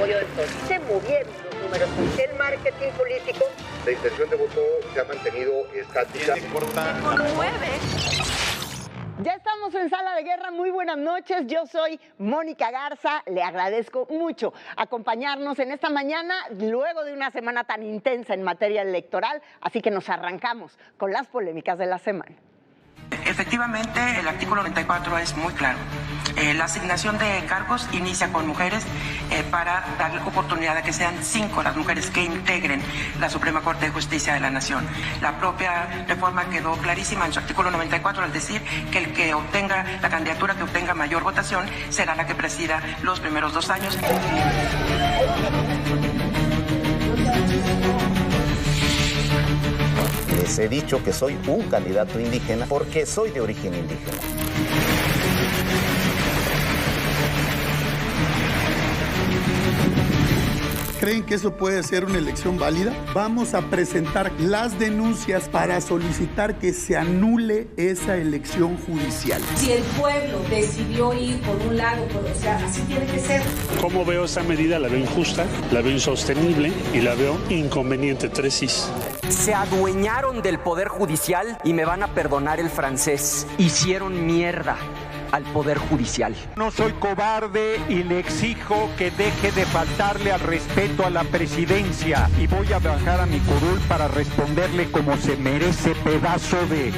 apoyo del PRI. Se movieron los números. El marketing político. La intención de voto se ha mantenido estática. Ya estamos en Sala de Guerra, muy buenas noches, yo soy Mónica Garza, le agradezco mucho acompañarnos en esta mañana luego de una semana tan intensa en materia electoral, así que nos arrancamos con las polémicas de la semana. Efectivamente, el artículo 94 es muy claro. La asignación de cargos inicia con mujeres para dar oportunidad a que sean 5 las mujeres que integren la Suprema Corte de Justicia de la Nación. La propia reforma quedó clarísima en su artículo 94 al decir que el que obtenga la candidatura que obtenga mayor votación será la que presida los primeros 2 años. Les he dicho que soy un candidato indígena porque soy de origen indígena. ¿Creen que eso puede ser una elección válida? Vamos a presentar las denuncias para solicitar que se anule esa elección judicial. Si el pueblo decidió ir por un lado, o sea, así tiene que ser. ¿Cómo veo esa medida? La veo injusta, la veo insostenible y la veo inconveniente. 3 sís. Se adueñaron del Poder Judicial y me van a perdonar el francés. Hicieron mierda al Poder Judicial. No soy cobarde y le exijo que deje de faltarle al respeto a la presidencia y voy a bajar a mi curul para responderle como se merece, pedazo de...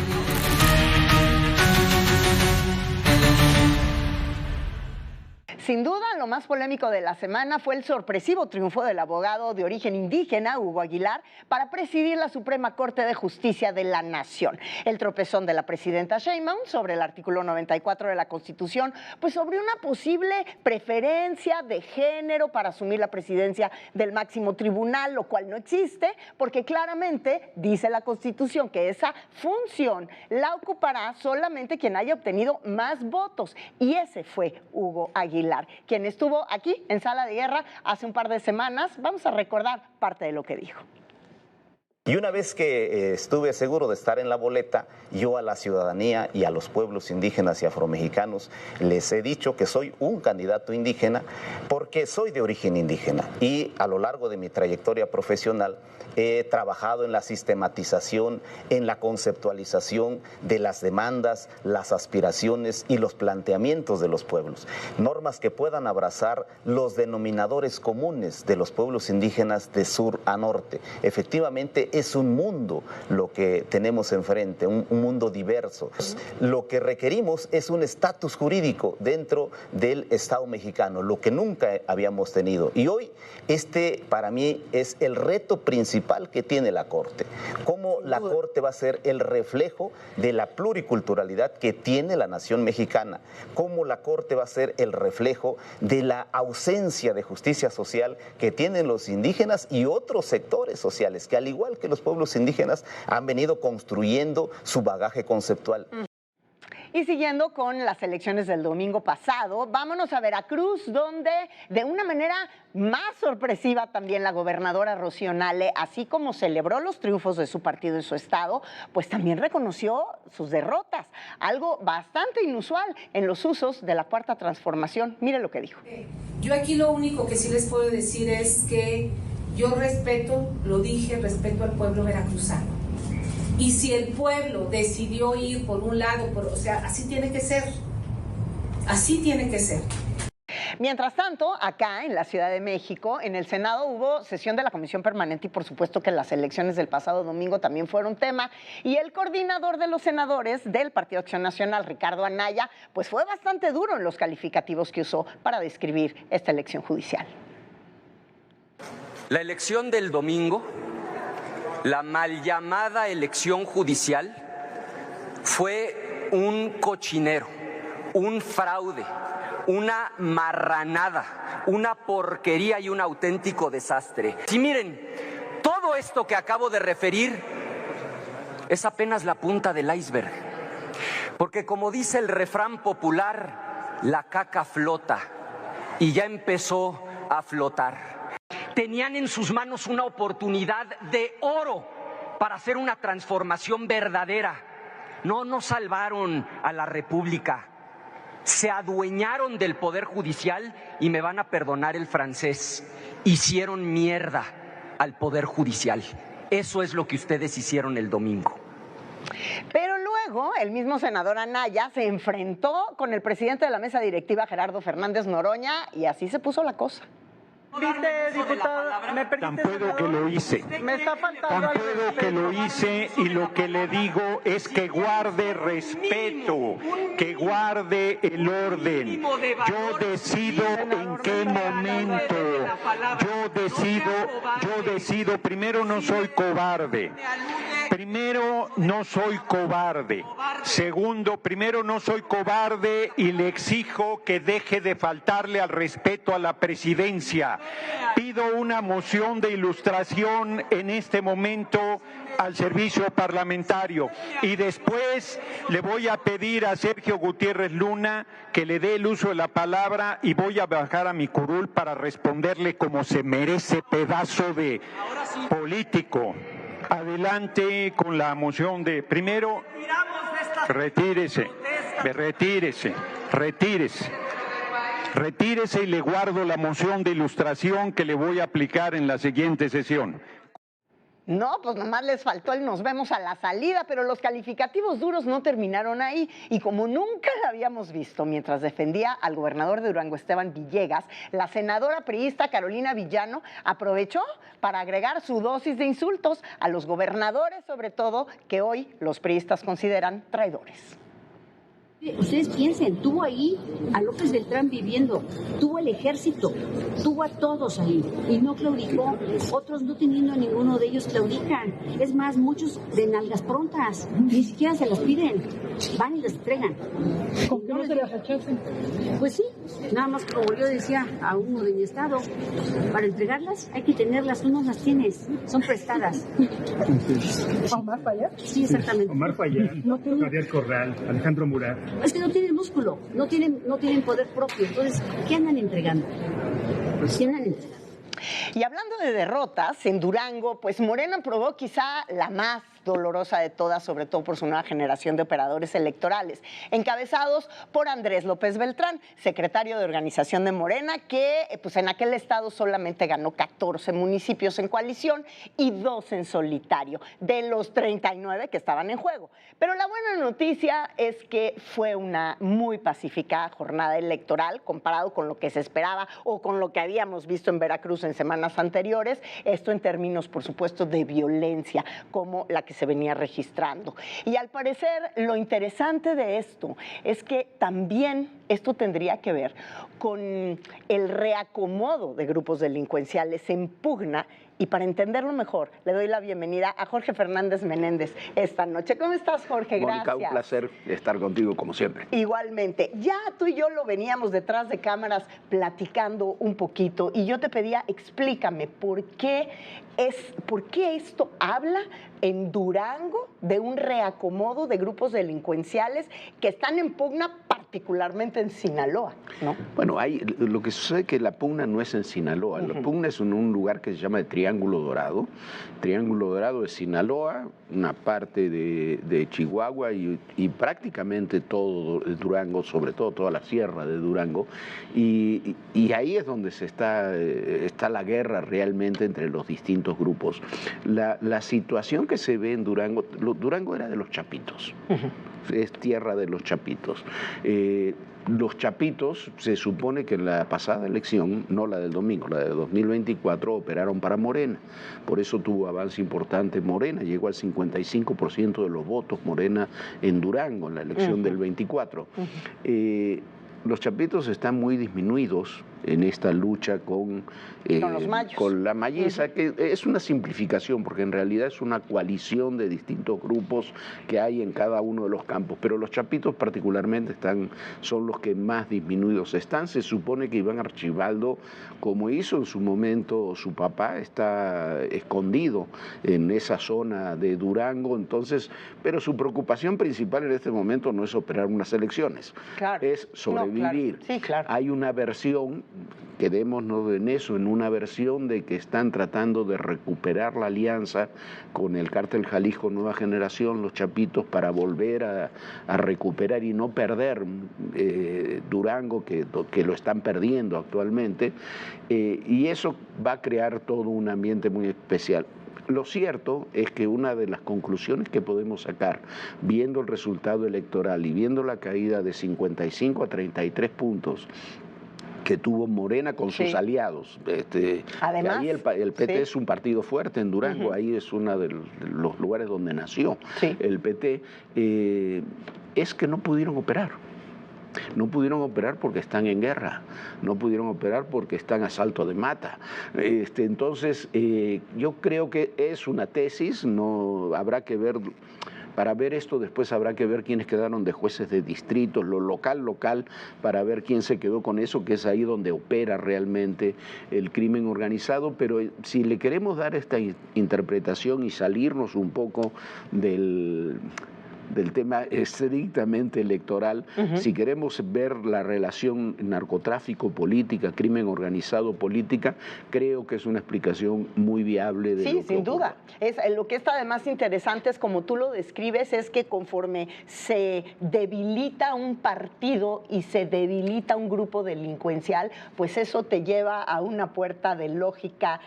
Sin duda, lo más polémico de la semana fue el sorpresivo triunfo del abogado de origen indígena, Hugo Aguilar, para presidir la Suprema Corte de Justicia de la Nación. El tropezón de la presidenta Sheinbaum sobre el artículo 94 de la Constitución, pues sobre una posible preferencia de género para asumir la presidencia del máximo tribunal, lo cual no existe, porque claramente dice la Constitución que esa función la ocupará solamente quien haya obtenido más votos, y ese fue Hugo Aguilar, quien estuvo aquí en Sala de Guerra hace un par de semanas. Vamos a recordar parte de lo que dijo. Y una vez que estuve seguro de estar en la boleta, yo a la ciudadanía y a los pueblos indígenas y afromexicanos les he dicho que soy un candidato indígena porque soy de origen indígena. Y a lo largo de mi trayectoria profesional he trabajado en la sistematización, en la conceptualización de las demandas, las aspiraciones y los planteamientos de los pueblos. Normas que puedan abrazar los denominadores comunes de los pueblos indígenas de sur a norte. Efectivamente, es un mundo lo que tenemos enfrente, un mundo diverso. Lo que requerimos es un estatus jurídico dentro del Estado mexicano, lo que nunca habíamos tenido. Y hoy para mí es el reto principal que tiene la Corte. Cómo la Corte va a ser el reflejo de la pluriculturalidad que tiene la nación mexicana. Cómo la Corte va a ser el reflejo de la ausencia de justicia social que tienen los indígenas y otros sectores sociales que, al igual que los pueblos indígenas, han venido construyendo su bagaje conceptual. Y siguiendo con las elecciones del domingo pasado, vámonos a Veracruz, donde de una manera más sorpresiva también la gobernadora Rocío Nale, así como celebró los triunfos de su partido en su estado, pues también reconoció sus derrotas, algo bastante inusual en los usos de la Cuarta Transformación. Mire lo que dijo. Yo aquí lo único que sí les puedo decir es que yo respeto, lo dije, respeto al pueblo veracruzano. Y si el pueblo decidió ir por un lado, o sea, así tiene que ser. Así tiene que ser. Mientras tanto, acá en la Ciudad de México, en el Senado hubo sesión de la Comisión Permanente y por supuesto que las elecciones del pasado domingo también fueron tema. Y el coordinador de los senadores del Partido Acción Nacional, Ricardo Anaya, pues fue bastante duro en los calificativos que usó para describir esta elección judicial. La elección del domingo, la mal llamada elección judicial, fue un cochinero, un fraude, una marranada, una porquería y un auténtico desastre. Y miren, todo esto que acabo de referir es apenas la punta del iceberg, porque como dice el refrán popular, la caca flota y ya empezó a flotar. Tenían en sus manos una oportunidad de oro para hacer una transformación verdadera. No salvaron a la República. Se adueñaron del Poder Judicial y me van a perdonar el francés. hicieron mierda al Poder Judicial. Eso es lo que ustedes hicieron el domingo. Pero luego el mismo senador Anaya se enfrentó con el presidente de la mesa directiva, Gerardo Fernández Noroña, y así se puso la cosa. Diputada, ¿me permite, tan puedo que lo hice. Me está faltando. Tan puedo que lo hice y lo que le digo es que guarde respeto, que guarde el orden. Yo decido en qué momento. Yo decido. Primero, no soy cobarde. Segundo, primero no soy cobarde y le exijo que deje de faltarle al respeto a la presidencia. Pido una moción de ilustración en este momento al servicio parlamentario y después le voy a pedir a Sergio Gutiérrez Luna que le dé el uso de la palabra y voy a bajar a mi curul para responderle como se merece, pedazo de político. Adelante con la moción de primero. Retírese y le guardo la moción de ilustración que le voy a aplicar en la siguiente sesión. No, pues nomás les faltó el nos vemos a la salida, pero los calificativos duros no terminaron ahí. Y como nunca la habíamos visto, mientras defendía al gobernador de Durango, Esteban Villegas, la senadora priista Carolina Villano aprovechó para agregar su dosis de insultos a los gobernadores, sobre todo, que hoy los priistas consideran traidores. Ustedes piensen, tuvo ahí a López Beltrán viviendo, tuvo el ejército, tuvo a todos ahí y no claudicó. Otros no teniendo a ninguno de ellos claudican. Es más, muchos de nalgas prontas, ni siquiera se las piden, van y las entregan. ¿Con qué no se las rechacen? Pues sí, nada más como yo decía a uno de mi estado, para entregarlas hay que tenerlas, tú no las tienes, son prestadas. ¿Omar Fayad? Sí, exactamente. Omar Fayad, Javier Corral, Alejandro Murat. Es que no tienen músculo, no tienen poder propio. Entonces, ¿qué andan entregando? ¿Qué andan entregando? Y hablando de derrotas, en Durango, pues Morena probó quizá la más dolorosa de todas, sobre todo por su nueva generación de operadores electorales, encabezados por Andrés López Beltrán, secretario de organización de Morena, que pues en aquel estado solamente ganó 14 municipios en coalición y 2 en solitario, de los 39 que estaban en juego. Pero la buena noticia es que fue una muy pacífica jornada electoral comparado con lo que se esperaba o con lo que habíamos visto en Veracruz en semanas anteriores, esto en términos, por supuesto, de violencia, como la que se venía registrando. Y al parecer, lo interesante de esto es que también esto tendría que ver con el reacomodo de grupos delincuenciales en pugna. Y para entenderlo mejor, le doy la bienvenida a Jorge Fernández Menéndez esta noche. ¿Cómo estás, Jorge? Gracias. Mónica, un placer estar contigo, como siempre. Igualmente. Ya tú y yo lo veníamos detrás de cámaras platicando un poquito y yo te pedía, explícame, ¿por qué esto habla en Durango de un reacomodo de grupos delincuenciales que están en pugna, particularmente en Sinaloa, ¿no? Bueno, lo que sucede es que la pugna no es en Sinaloa, la pugna es en un lugar que se llama Triángulo Dorado. Triángulo Dorado es Sinaloa, una parte de Chihuahua y prácticamente todo Durango, sobre todo toda la sierra de Durango, y ahí es donde está la guerra realmente entre los distintos grupos. La situación que se ve en Durango era de los chapitos, es tierra de los chapitos. Los chapitos, se supone que en la pasada elección, no la del domingo, la de 2024, operaron para Morena. Por eso tuvo avance importante Morena, llegó al 55% de los votos Morena en Durango en la elección del 24. Los chapitos están muy disminuidos en esta lucha con la malliza, que es una simplificación, porque en realidad es una coalición de distintos grupos que hay en cada uno de los campos, pero los chapitos particularmente son los que más disminuidos están. Se supone que Iván Archibaldo, como hizo en su momento su papá, está escondido en esa zona de Durango, entonces, pero su preocupación principal en este momento no es operar unas elecciones, es sobrevivir. Sí, claro. Hay una versión quedémonos en eso, en una versión de que están tratando de recuperar la alianza con el Cártel Jalisco Nueva Generación, los Chapitos, para volver a recuperar y no perder Durango, que lo están perdiendo actualmente, y eso va a crear todo un ambiente muy especial. Lo cierto es que una de las conclusiones que podemos sacar, viendo el resultado electoral y viendo la caída de 55 a 33 puntos, que tuvo Morena con sus aliados. Además, ahí el PT es un partido fuerte en Durango, ahí es uno de los lugares donde nació el PT, es que no pudieron operar. No pudieron operar porque están en guerra, no pudieron operar porque están a salto de mata. Entonces, yo creo que es una tesis, no habrá que ver. Para ver esto después habrá que ver quiénes quedaron de jueces de distritos, lo local, para ver quién se quedó con eso, que es ahí donde opera realmente el crimen organizado. Pero si le queremos dar esta interpretación y salirnos un poco del tema estrictamente electoral, si queremos ver la relación narcotráfico-política, crimen organizado-política, creo que es una explicación muy viable de lo que sin duda. Lo que está además interesante es, como tú lo describes, es que conforme se debilita un partido y se debilita un grupo delincuencial, pues eso te lleva a una puerta de lógica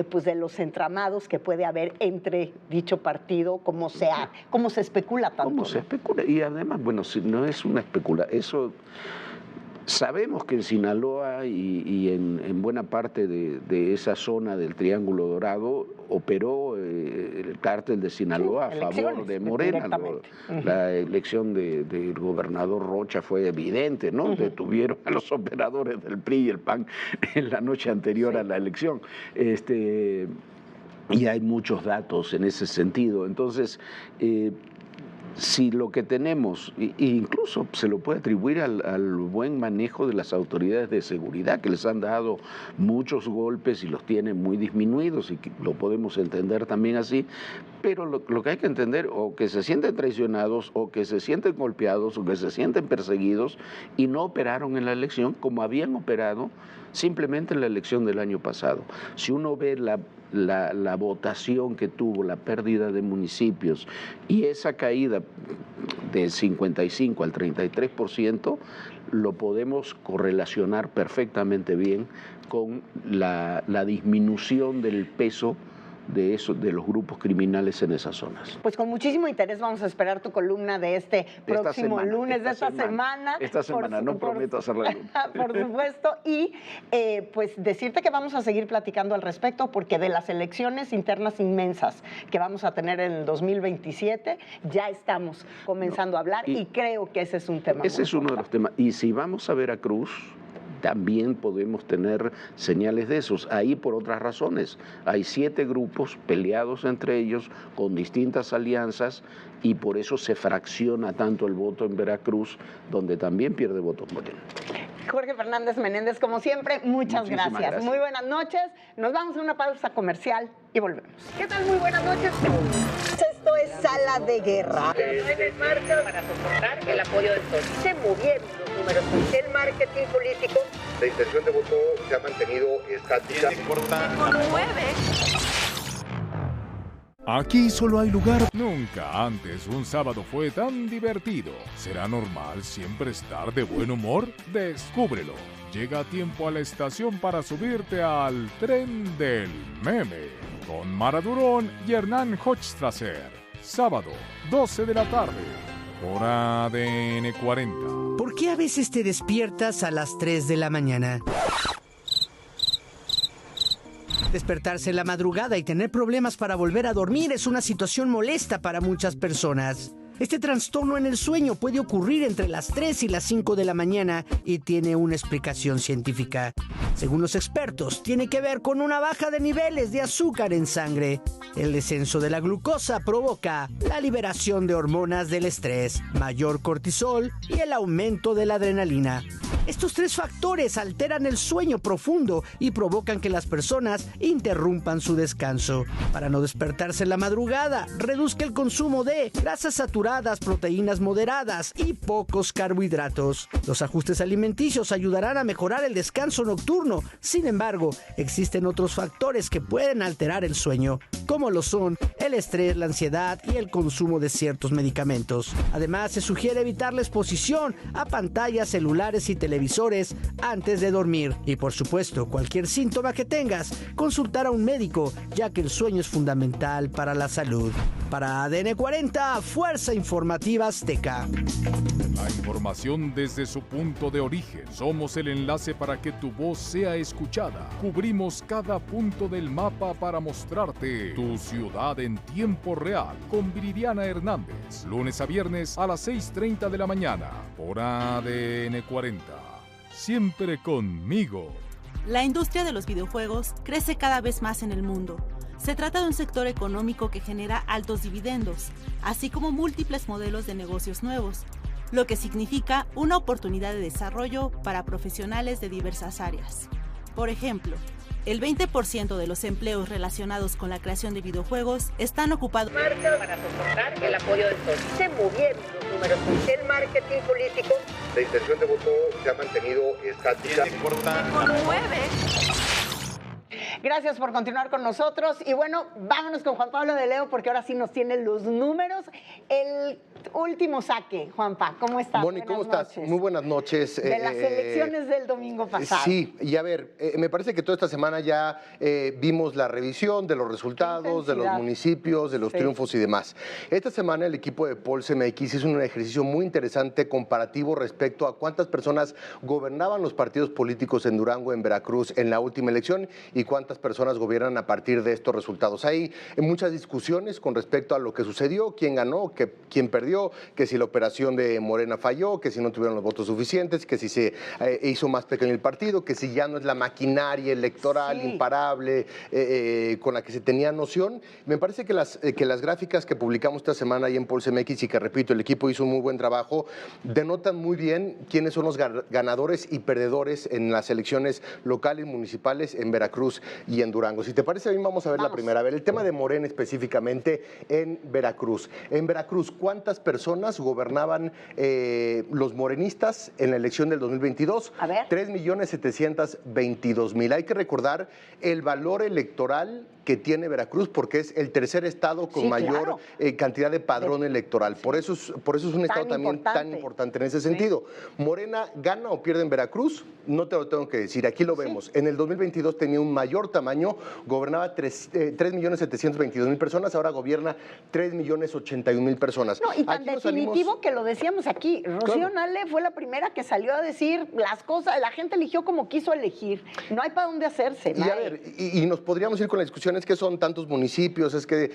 pues de los entramados que puede haber entre dicho partido, como se especula tanto. ¿Cómo se especula? Y además, bueno, si no es una especulación, eso sabemos que en Sinaloa y en buena parte de esa zona del Triángulo Dorado operó el cártel de Sinaloa a favor de Morena. La elección del gobernador Rocha fue evidente, ¿no? Detuvieron a los operadores del PRI y el PAN en la noche anterior a la elección. Y hay muchos datos en ese sentido. Entonces, si lo que tenemos, e incluso se lo puede atribuir al buen manejo de las autoridades de seguridad, que les han dado muchos golpes y los tienen muy disminuidos, y lo podemos entender también así, pero lo que hay que entender, o que se sienten traicionados, o que se sienten golpeados, o que se sienten perseguidos, y no operaron en la elección como habían operado simplemente en la elección del año pasado. Si uno ve la votación que tuvo, la pérdida de municipios y esa caída de 55 al 33%, lo podemos correlacionar perfectamente bien con la disminución del peso de los grupos criminales en esas zonas. Pues con muchísimo interés vamos a esperar tu columna de este próximo lunes de esta semana. Esta semana, no prometo hacerla. Por supuesto, y pues decirte que vamos a seguir platicando al respecto, porque de las elecciones internas inmensas que vamos a tener en el 2027, ya estamos comenzando a hablar, y creo que ese es un tema. Ese es uno de los temas. Y si vamos a Veracruz, también podemos tener señales de esos. Ahí por otras razones. Hay 7 grupos peleados entre ellos con distintas alianzas, y por eso se fracciona tanto el voto en Veracruz, donde también pierde voto Morena. Jorge Fernández Menéndez, como siempre, muchas gracias. Muy buenas noches. Nos vamos a una pausa comercial y volvemos. ¿Qué tal? Muy buenas noches. Esto es Sala de Guerra. En marcha para soportar el apoyo del PRI. Se movieron los números. El marketing político. La intención de voto se ha mantenido estática. Aquí solo hay lugar. Nunca antes un sábado fue tan divertido. ¿Será normal siempre estar de buen humor? Descúbrelo. Llega a tiempo a la estación para subirte al tren del meme con Mara Durón y Hernán Hochstrasser. Sábado, 12 de la tarde, por ADN 40. ¿Por qué a veces te despiertas a las 3 de la mañana? Despertarse en la madrugada y tener problemas para volver a dormir es una situación molesta para muchas personas. Este trastorno en el sueño puede ocurrir entre las 3 y las 5 de la mañana y tiene una explicación científica. Según los expertos, tiene que ver con una baja de niveles de azúcar en sangre. El descenso de la glucosa provoca la liberación de hormonas del estrés, mayor cortisol y el aumento de la adrenalina. Estos tres factores alteran el sueño profundo y provocan que las personas interrumpan su descanso. Para no despertarse en la madrugada, reduzca el consumo de grasas saturadas, proteínas moderadas y pocos carbohidratos. Los ajustes alimenticios ayudarán a mejorar el descanso nocturno. Sin embargo, existen otros factores que pueden alterar el sueño, como lo son el estrés, la ansiedad y el consumo de ciertos medicamentos. Además, se sugiere evitar la exposición a pantallas, celulares y televisores antes de dormir. Y por supuesto, cualquier síntoma que tengas, consultar a un médico, ya que el sueño es fundamental para la salud. Para ADN 40, Fuerza Informativa Azteca. La información desde su punto de origen. Somos el enlace para que tu voz sea escuchada. Cubrimos cada punto del mapa para mostrarte tu ciudad en tiempo real. Con Viridiana Hernández. Lunes a viernes a las 6:30 de la mañana. Por ADN 40. Siempre conmigo. La industria de los videojuegos crece cada vez más en el mundo. Se trata de un sector económico que genera altos dividendos, así como múltiples modelos de negocios nuevos, lo que significa una oportunidad de desarrollo para profesionales de diversas áreas. Por ejemplo, el 20% de los empleos relacionados con la creación de videojuegos están ocupados para soportar el apoyo del sol. Se movieron los números. El marketing político. La intención de voto se ha mantenido estática. Gracias por continuar con nosotros. Y bueno, vámonos con Juan Pablo de Leo, porque ahora sí nos tienen los números. El último saque, Juanpa, ¿cómo estás? Moni, ¿cómo estás? Muy buenas noches. De las elecciones del domingo pasado. Sí, y a ver, me parece que toda esta semana ya vimos la revisión de los resultados, de los municipios, de los triunfos y demás. Esta semana el equipo de Pulse MX hizo un ejercicio muy interesante comparativo respecto a cuántas personas gobernaban los partidos políticos en Durango, en Veracruz, en la última elección y cuántas personas gobiernan a partir de estos resultados. Hay muchas discusiones con respecto a lo que sucedió, quién ganó, quién perdió, que si la operación de Morena falló, que si no tuvieron los votos suficientes, que si se hizo más pequeño el partido, que si ya no es la maquinaria electoral imparable con la que se tenía noción. Me parece que las gráficas que publicamos esta semana ahí en Pulse MX y que, repito, el equipo hizo un muy buen trabajo, denotan muy bien quiénes son los ganadores y perdedores en las elecciones locales y municipales en Veracruz y en Durango. Si te parece bien, vamos a ver la primera. A ver, el tema de Morena específicamente en Veracruz. En Veracruz, ¿cuántas personas gobernaban los morenistas en la elección del 2022? A ver. 3.722.000. Hay que recordar el valor electoral que tiene Veracruz, porque es el tercer estado con mayor cantidad de padrón electoral. Por eso es un estado también tan importante en ese sentido. ¿Morena gana o pierde en Veracruz? No te lo tengo que decir, aquí lo vemos. En el 2022 tenía un mayor tamaño, gobernaba 3.722.000 personas, ahora gobierna 3.081.000 personas. No, y tan definitivo que lo decíamos aquí, Rocío Nale fue la primera que salió a decir las cosas, la gente eligió como quiso elegir, no hay para dónde hacerse. Y a ver, y nos podríamos ir con la discusión, es que son tantos municipios, es que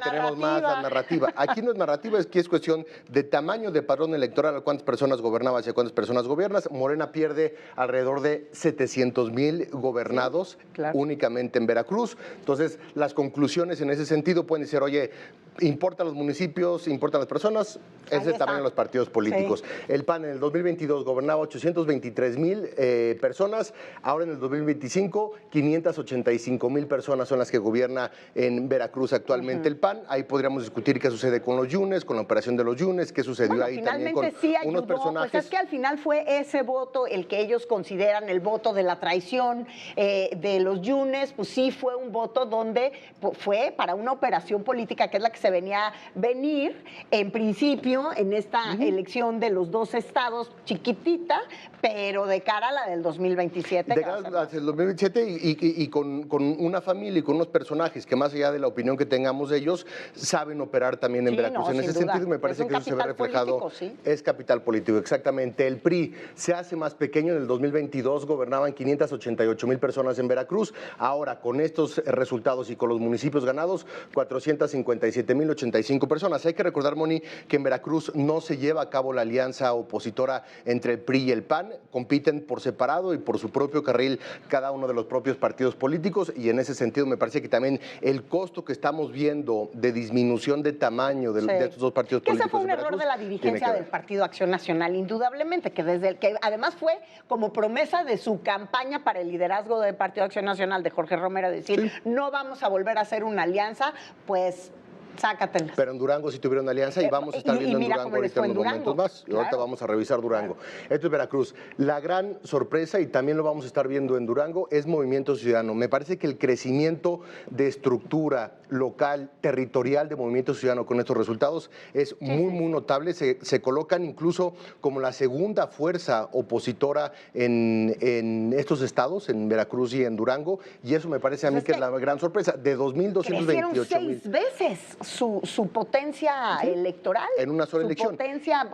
tenemos más la narrativa. Aquí no es narrativa, es que es cuestión de tamaño de padrón electoral, a cuántas personas gobernabas y a cuántas personas gobiernas. Morena pierde alrededor de 700.000 gobernados únicamente en Veracruz. Entonces, las conclusiones en ese sentido pueden ser, oye, ¿importan los municipios, importan las personas? Ese es el tamaño de los partidos políticos. El PAN en el 2022 gobernaba 823.000 personas, ahora en el 2025 585.000 personas son las que gobierna en Veracruz actualmente el PAN. Ahí podríamos discutir qué sucede con los Yunes, con la operación de los Yunes, qué sucedió ahí también con unos personajes. Pues es que al final fue ese voto el que ellos consideran el voto de la traición de los Yunes, pues sí fue un voto donde fue para una operación política que es la que se venía venir en principio en esta elección de los dos estados, chiquitita, pero de cara a la del 2027. De cara al 2027 y con una familia y con unos personajes que, más allá de la opinión que tengamos de ellos, saben operar también en Veracruz. En ese sentido, me parece que eso se ve reflejado. Es capital político, exactamente. El PRI se hace más pequeño. En el 2022 gobernaban 588.000 personas en Veracruz. Ahora, con estos resultados y con los municipios ganados, 457.085 personas. Hay que recordar, Moni, que en Veracruz no se lleva a cabo la alianza opositora entre el PRI y el PAN, compiten por separado y por su propio carril cada uno de los propios partidos políticos, y en ese sentido me parece que también el costo que estamos viendo de disminución de tamaño de estos dos partidos políticos. Ese fue un error de la dirigencia del Partido Acción Nacional, indudablemente, que desde el que además fue como promesa de su campaña para el liderazgo del Partido Acción Nacional de Jorge Romero, decir, no vamos a volver a hacer una alianza, pues sácatelas. Pero en Durango sí tuvieron alianza y vamos a estar viendo en Durango ahorita en unos momentos más. Y ahorita vamos a revisar Durango. Esto es Veracruz. La gran sorpresa, y también lo vamos a estar viendo en Durango, es Movimiento Ciudadano. Me parece que el crecimiento de estructura local, territorial de Movimiento Ciudadano con estos resultados es muy notable. Se colocan incluso como la segunda fuerza opositora en estos estados, en Veracruz y en Durango, y eso me parece a mí que es la gran sorpresa. De 2.228.000. Crecieron 6 veces su potencia electoral. En una sola elección. Su potencia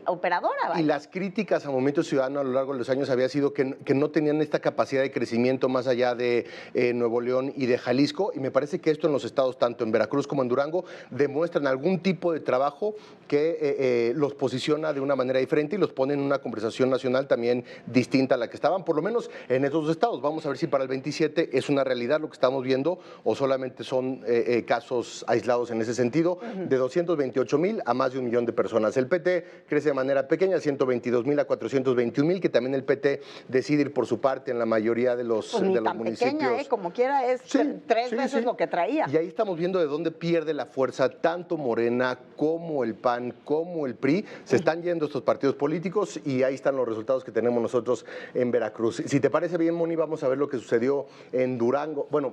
operadora. ¿Vale? Y las críticas a Movimiento Ciudadano a lo largo de los años había sido que no tenían esta capacidad de crecimiento más allá de Nuevo León y de Jalisco, y me parece que esto en los estados, tanto en Veracruz como en Durango, demuestran algún tipo de trabajo que los posiciona de una manera diferente y los pone en una conversación nacional también distinta a la que estaban, por lo menos en esos dos estados. Vamos a ver si para el 27 es una realidad lo que estamos viendo o solamente son casos aislados en ese sentido, de 228.000 a más de 1 millón de personas. El PT crece de manera pequeña, 122.000 a 421.000, que también el PT decide ir por su parte en la mayoría de los, pues de los municipios. Pequeña, como quiera, es tres veces lo que traía. Y ahí estamos viendo de dónde pierde la fuerza tanto Morena como el PAN, como el PRI. Se están yendo estos partidos políticos y ahí están los resultados que tenemos nosotros en Veracruz. Si te parece bien, Moni, vamos a ver lo que sucedió en Durango. Bueno,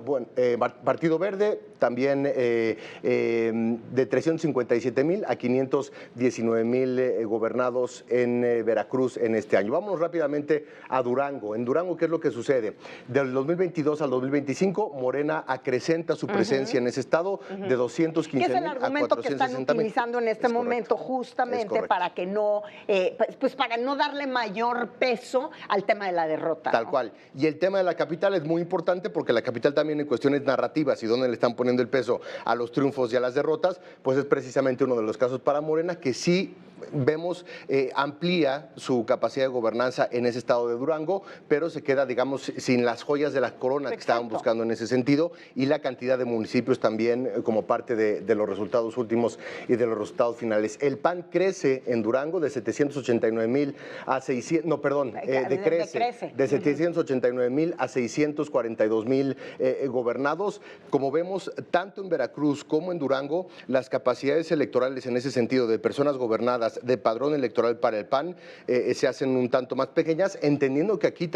Partido Verde también de 357.000 a 519.000 gobernados en Veracruz en este año. Vámonos rápidamente a Durango. En Durango, ¿qué es lo que sucede? Del 2022 al 2025, Morena acrecenta su presencia en ese estado de 215.000 a 460.000. Es el argumento que están utilizando en este momento justamente para que no, pues para no darle mayor peso al tema de la derrota. Tal cual. Y el tema de la capital es muy importante porque la capital también en cuestiones narrativas y donde le están poniendo el peso a los triunfos y a las derrotas, pues es precisamente uno de los casos para Morena que sí vemos amplía su capacidad de gobernanza en ese estado de Durango, pero se queda, digamos, sin las joyas de la corona que estaban buscando en ese sentido, y la cantidad de municipios también como parte de los resultados últimos y de los resultados finales. El PAN crece en Durango de 789.000 a 600, no, perdón, decrece de 789.000 a 642.000 gobernados. Como vemos, tanto en Veracruz como en Durango, las capacidades electorales en ese sentido de personas gobernadas de padrón electoral para el PAN se hacen un tanto más pequeñas, entendiendo que aquí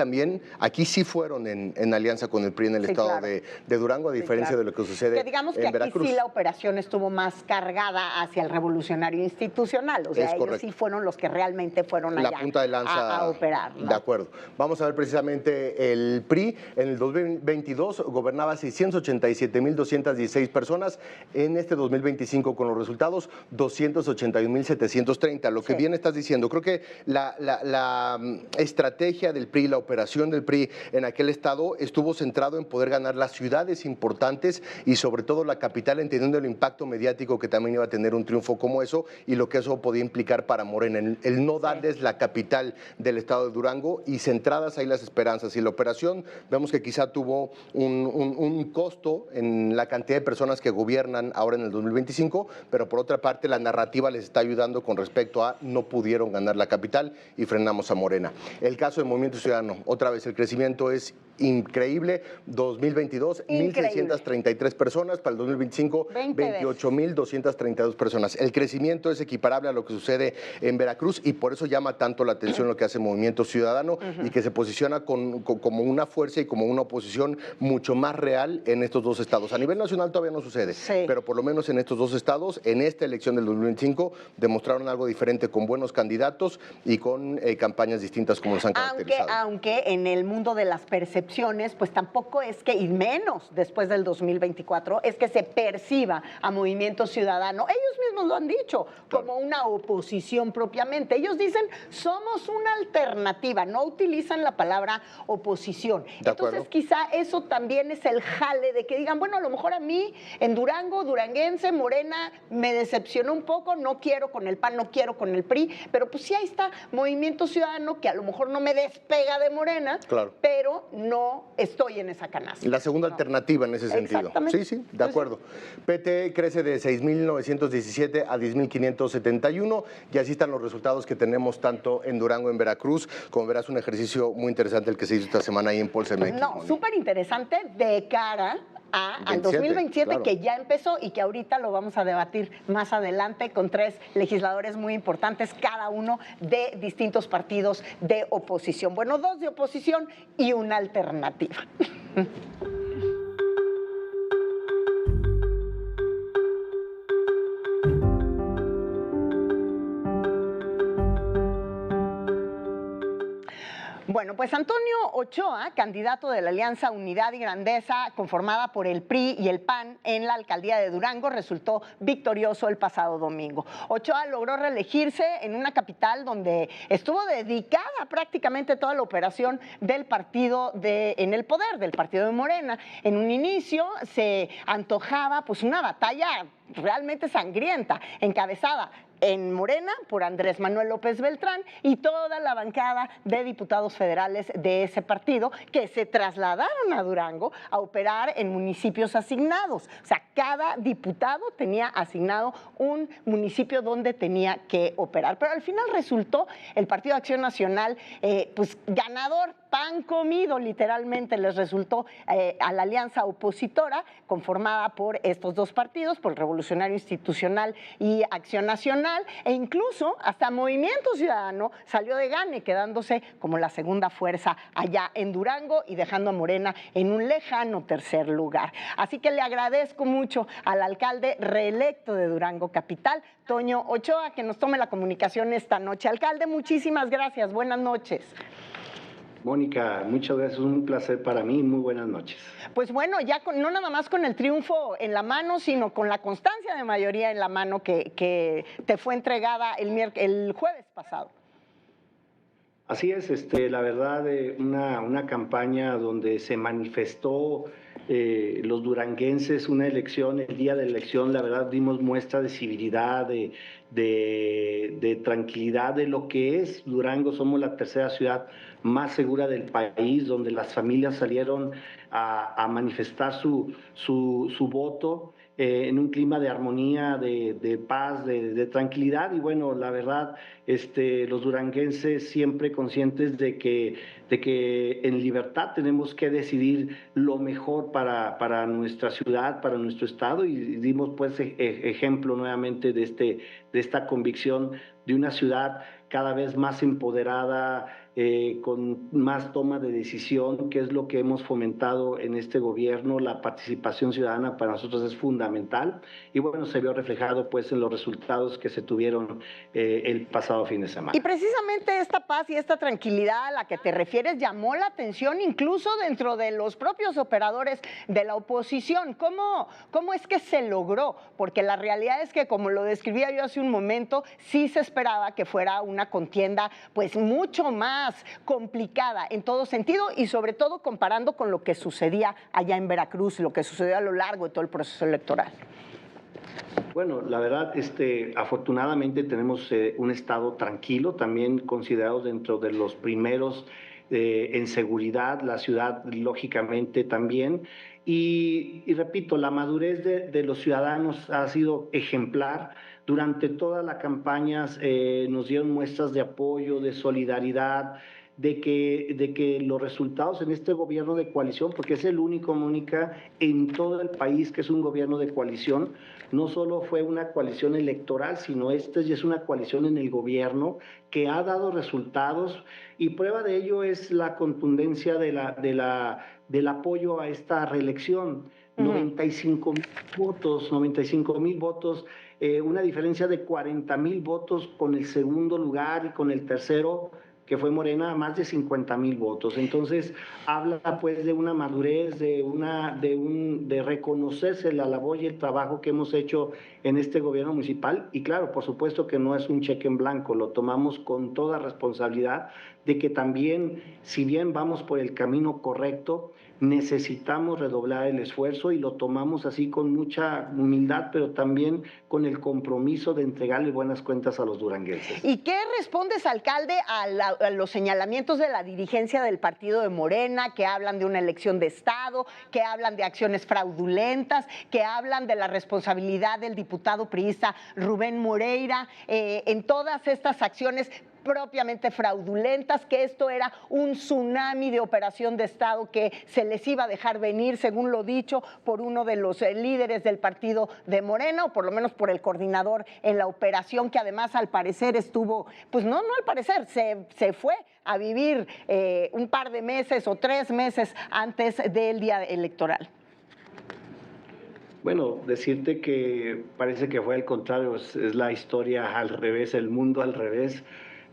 sí fueron en alianza con el PRI en el estado de Durango, a diferencia de lo que sucede en Veracruz. Digamos que aquí sí la operación estuvo más cargada hacia el revolucionario institucional, o sea, ellos sí fueron los que realmente fueron allá la punta de lanza a operar, ¿no? De acuerdo. Vamos a ver precisamente el PRI. En el 2022 gobernaba 687.216 personas. En este 2025, con los resultados, 281.730. Lo que bien estás diciendo, creo que la estrategia del PRI, la operación del PRI en aquel estado estuvo centrado en poder ganar las ciudades importantes y sobre todo la capital, entendiendo el impacto mediático que también iba a tener un triunfo como eso y lo que eso podía implicar para Morena, el no darles la capital del estado de Durango y centradas ahí las esperanzas. Y la operación vemos que quizá tuvo un costo en la cantidad de personas que gobiernan ahora en el 2025, pero por otra parte la narrativa les está ayudando con respecto a no pudieron ganar la capital y frenamos a Morena. El caso del Movimiento Ciudadano, otra vez el crecimiento es increíble. 2022, 1.633 personas, para el 2025, 28.232 personas. El crecimiento es equiparable a lo que sucede en Veracruz y por eso llama tanto la atención lo que hace Movimiento Ciudadano y que se posiciona como una fuerza y como una oposición mucho más real en estos dos estados. A nivel nacional todavía no sucede, pero por lo menos en estos dos estados, en esta elección del 2025, demostraron algo diferente con buenos candidatos y con campañas distintas como los han caracterizado. Aunque en el mundo de las percepciones opciones, pues tampoco es que, y menos después del 2024, es que se perciba a Movimiento Ciudadano, ellos mismos lo han dicho, como una oposición propiamente. Ellos dicen, somos una alternativa, no utilizan la palabra oposición. Entonces, quizá eso también es el jale de que digan, bueno, a lo mejor a mí, en Durango, duranguense, Morena, me decepcionó un poco, no quiero con el PAN, no quiero con el PRI, pero pues sí, ahí está Movimiento Ciudadano, que a lo mejor no me despega de Morena, pero no estoy en esa canasta. La segunda alternativa en ese sentido. Sí, sí, de acuerdo. PT crece de 6.917 a 10.571 y así están los resultados que tenemos tanto en Durango, en Veracruz. Como verás, un ejercicio muy interesante el que se hizo esta semana ahí en Pulse MX. No, súper interesante de cara al 2027, que ya empezó y que ahorita lo vamos a debatir más adelante con 3 legisladores muy importantes, cada uno de distintos partidos de oposición. Bueno, 2 de oposición y una alternativa. Bueno, pues Antonio Ochoa, candidato de la Alianza Unidad y Grandeza, conformada por el PRI y el PAN en la alcaldía de Durango, resultó victorioso el pasado domingo. Ochoa logró reelegirse en una capital donde estuvo dedicada prácticamente toda la operación del partido en el poder, del partido de Morena. En un inicio se antojaba pues una batalla realmente sangrienta, encabezada en Morena por Andrés Manuel López Beltrán y toda la bancada de diputados federales de ese partido que se trasladaron a Durango a operar en municipios asignados. O sea, cada diputado tenía asignado un municipio donde tenía que operar. Pero al final resultó el Partido de Acción Nacional pues ganador, pan comido literalmente les resultó a la alianza opositora conformada por estos 2 partidos, por el Revolucionario Institucional y Acción Nacional, e incluso hasta Movimiento Ciudadano salió de gane, quedándose como la segunda fuerza allá en Durango y dejando a Morena en un lejano 3er lugar. Así que le agradezco mucho al alcalde reelecto de Durango Capital, Toño Ochoa, que nos tome la comunicación esta noche. Alcalde, muchísimas gracias. Buenas noches. Mónica, muchas gracias, un placer para mí, muy buenas noches. Pues bueno, ya no nada más con el triunfo en la mano, sino con la constancia de mayoría en la mano que te fue entregada el jueves pasado. Así es, la verdad, una campaña donde se manifestó los duranguenses, una elección, el día de la elección, la verdad dimos muestra de civilidad, de tranquilidad de lo que es Durango. Somos la 3ª ciudad más segura del país, donde las familias salieron a manifestar su voto en un clima de armonía, de paz, de tranquilidad. Y bueno, la verdad, los duranguenses siempre conscientes de que en libertad tenemos que decidir lo mejor para nuestra ciudad, para nuestro estado, y dimos pues ejemplo nuevamente de esta convicción de una ciudad cada vez más empoderada, con más toma de decisión, que es lo que hemos fomentado en este gobierno. La participación ciudadana para nosotros es fundamental y bueno, se vio reflejado pues en los resultados que se tuvieron el pasado fin de semana. Y precisamente esta paz y esta tranquilidad a la que te refieres llamó la atención incluso dentro de los propios operadores de la oposición. ¿Cómo es que se logró? Porque la realidad es que, como lo describía yo hace un momento, sí se esperaba que fuera una contienda pues mucho más complicada en todo sentido y sobre todo comparando con lo que sucedía allá en Veracruz, lo que sucedió a lo largo de todo el proceso electoral. Bueno, la verdad, afortunadamente tenemos un estado tranquilo, también considerados dentro de los primeros en seguridad, la ciudad lógicamente también. Y repito, la madurez de los ciudadanos ha sido ejemplar. Durante toda la campaña nos dieron muestras de apoyo, de solidaridad, de que los resultados en este gobierno de coalición, porque es el único, Mónica, en todo el país que es un gobierno de coalición, no solo fue una coalición electoral, sino ya es una coalición en el gobierno que ha dado resultados, y prueba de ello es la contundencia del apoyo a esta reelección. 95,000 votos, una diferencia de 40,000 votos con el segundo lugar y con el tercero, que fue Morena, a más de 50,000 votos. Entonces, habla pues de una madurez, de reconocerse la labor y el trabajo que hemos hecho en este gobierno municipal. Y claro, por supuesto que no es un cheque en blanco, lo tomamos con toda responsabilidad de que también, si bien vamos por el camino correcto, necesitamos redoblar el esfuerzo y lo tomamos así con mucha humildad, pero también con el compromiso de entregarle buenas cuentas a los duranguenses. ¿Y qué respondes, alcalde, a los señalamientos de la dirigencia del partido de Morena, que hablan de una elección de Estado, que hablan de acciones fraudulentas, que hablan de la responsabilidad del diputado priista Rubén Moreira en todas estas acciones propiamente fraudulentas, que esto era un tsunami de operación de Estado que se les iba a dejar venir, según lo dicho por uno de los líderes del partido de Morena, o por lo menos por el coordinador en la operación, que además al parecer estuvo, pues no al parecer, se fue a vivir un par de meses o 3 meses antes del día electoral? Bueno, decirte que parece que fue al contrario, es la historia al revés, el mundo al revés.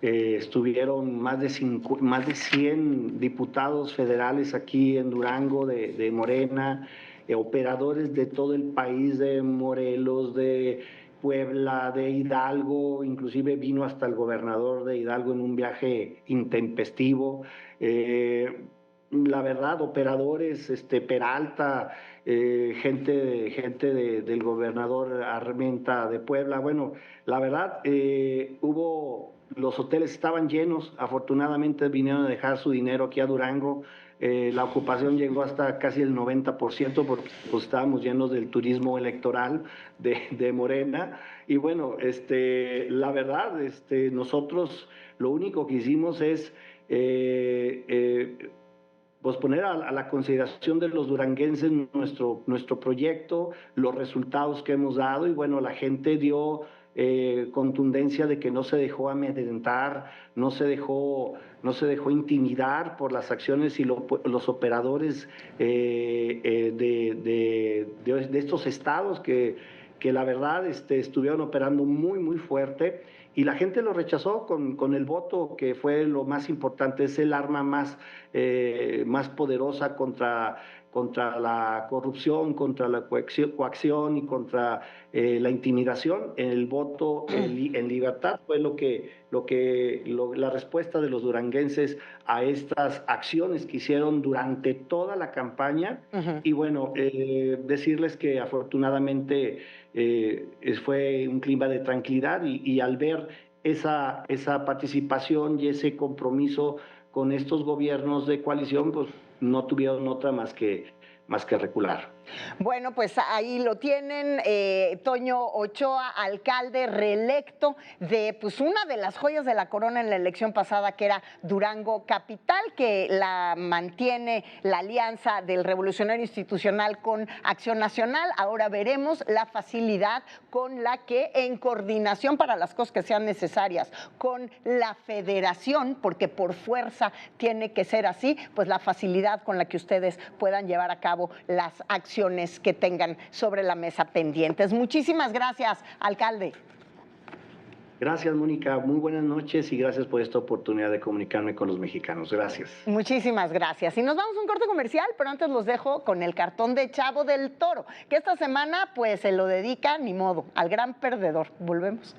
Estuvieron más de 100 diputados federales aquí en Durango de Morena, operadores de todo el país, de Morelos, de Puebla, de Hidalgo, inclusive vino hasta el gobernador de Hidalgo en un viaje intempestivo. La verdad, operadores, Peralta, gente del gobernador Armenta de Puebla. Bueno, la verdad, los hoteles estaban llenos, afortunadamente vinieron a dejar su dinero aquí a Durango. La ocupación llegó hasta casi el 90% porque pues, estábamos llenos del turismo electoral de Morena. Y bueno, la verdad, nosotros lo único que hicimos es pues poner a la consideración de los duranguenses nuestro proyecto, los resultados que hemos dado, y bueno, la gente dio contundencia de que no se dejó amedrentar, no se dejó intimidar por las acciones y los operadores de estos estados que la verdad estuvieron operando muy, muy fuerte, y la gente lo rechazó con el voto, que fue lo más importante, es el arma más poderosa contra la corrupción, contra la coacción y contra la intimidación. El voto en libertad fue la respuesta de los duranguenses a estas acciones que hicieron durante toda la campaña. Y bueno, decirles que afortunadamente fue un clima de tranquilidad, y al ver esa participación y ese compromiso con estos gobiernos de coalición, pues no tuvieron otra más que recular. Bueno, pues ahí lo tienen, Toño Ochoa, alcalde reelecto de pues una de las joyas de la corona en la elección pasada, que era Durango Capital, que la mantiene la alianza del Revolucionario Institucional con Acción Nacional. Ahora veremos la facilidad con la que, en coordinación para las cosas que sean necesarias con la federación, porque por fuerza tiene que ser así, pues la facilidad con la que ustedes puedan llevar a cabo las acciones que tengan sobre la mesa pendientes. Muchísimas gracias, alcalde. Gracias, Mónica. Muy buenas noches y gracias por esta oportunidad de comunicarme con los mexicanos. Gracias. Muchísimas gracias. Y nos vamos a un corte comercial, pero antes los dejo con el cartón de Chavo del Toro, que esta semana pues se lo dedica, ni modo, al gran perdedor. Volvemos.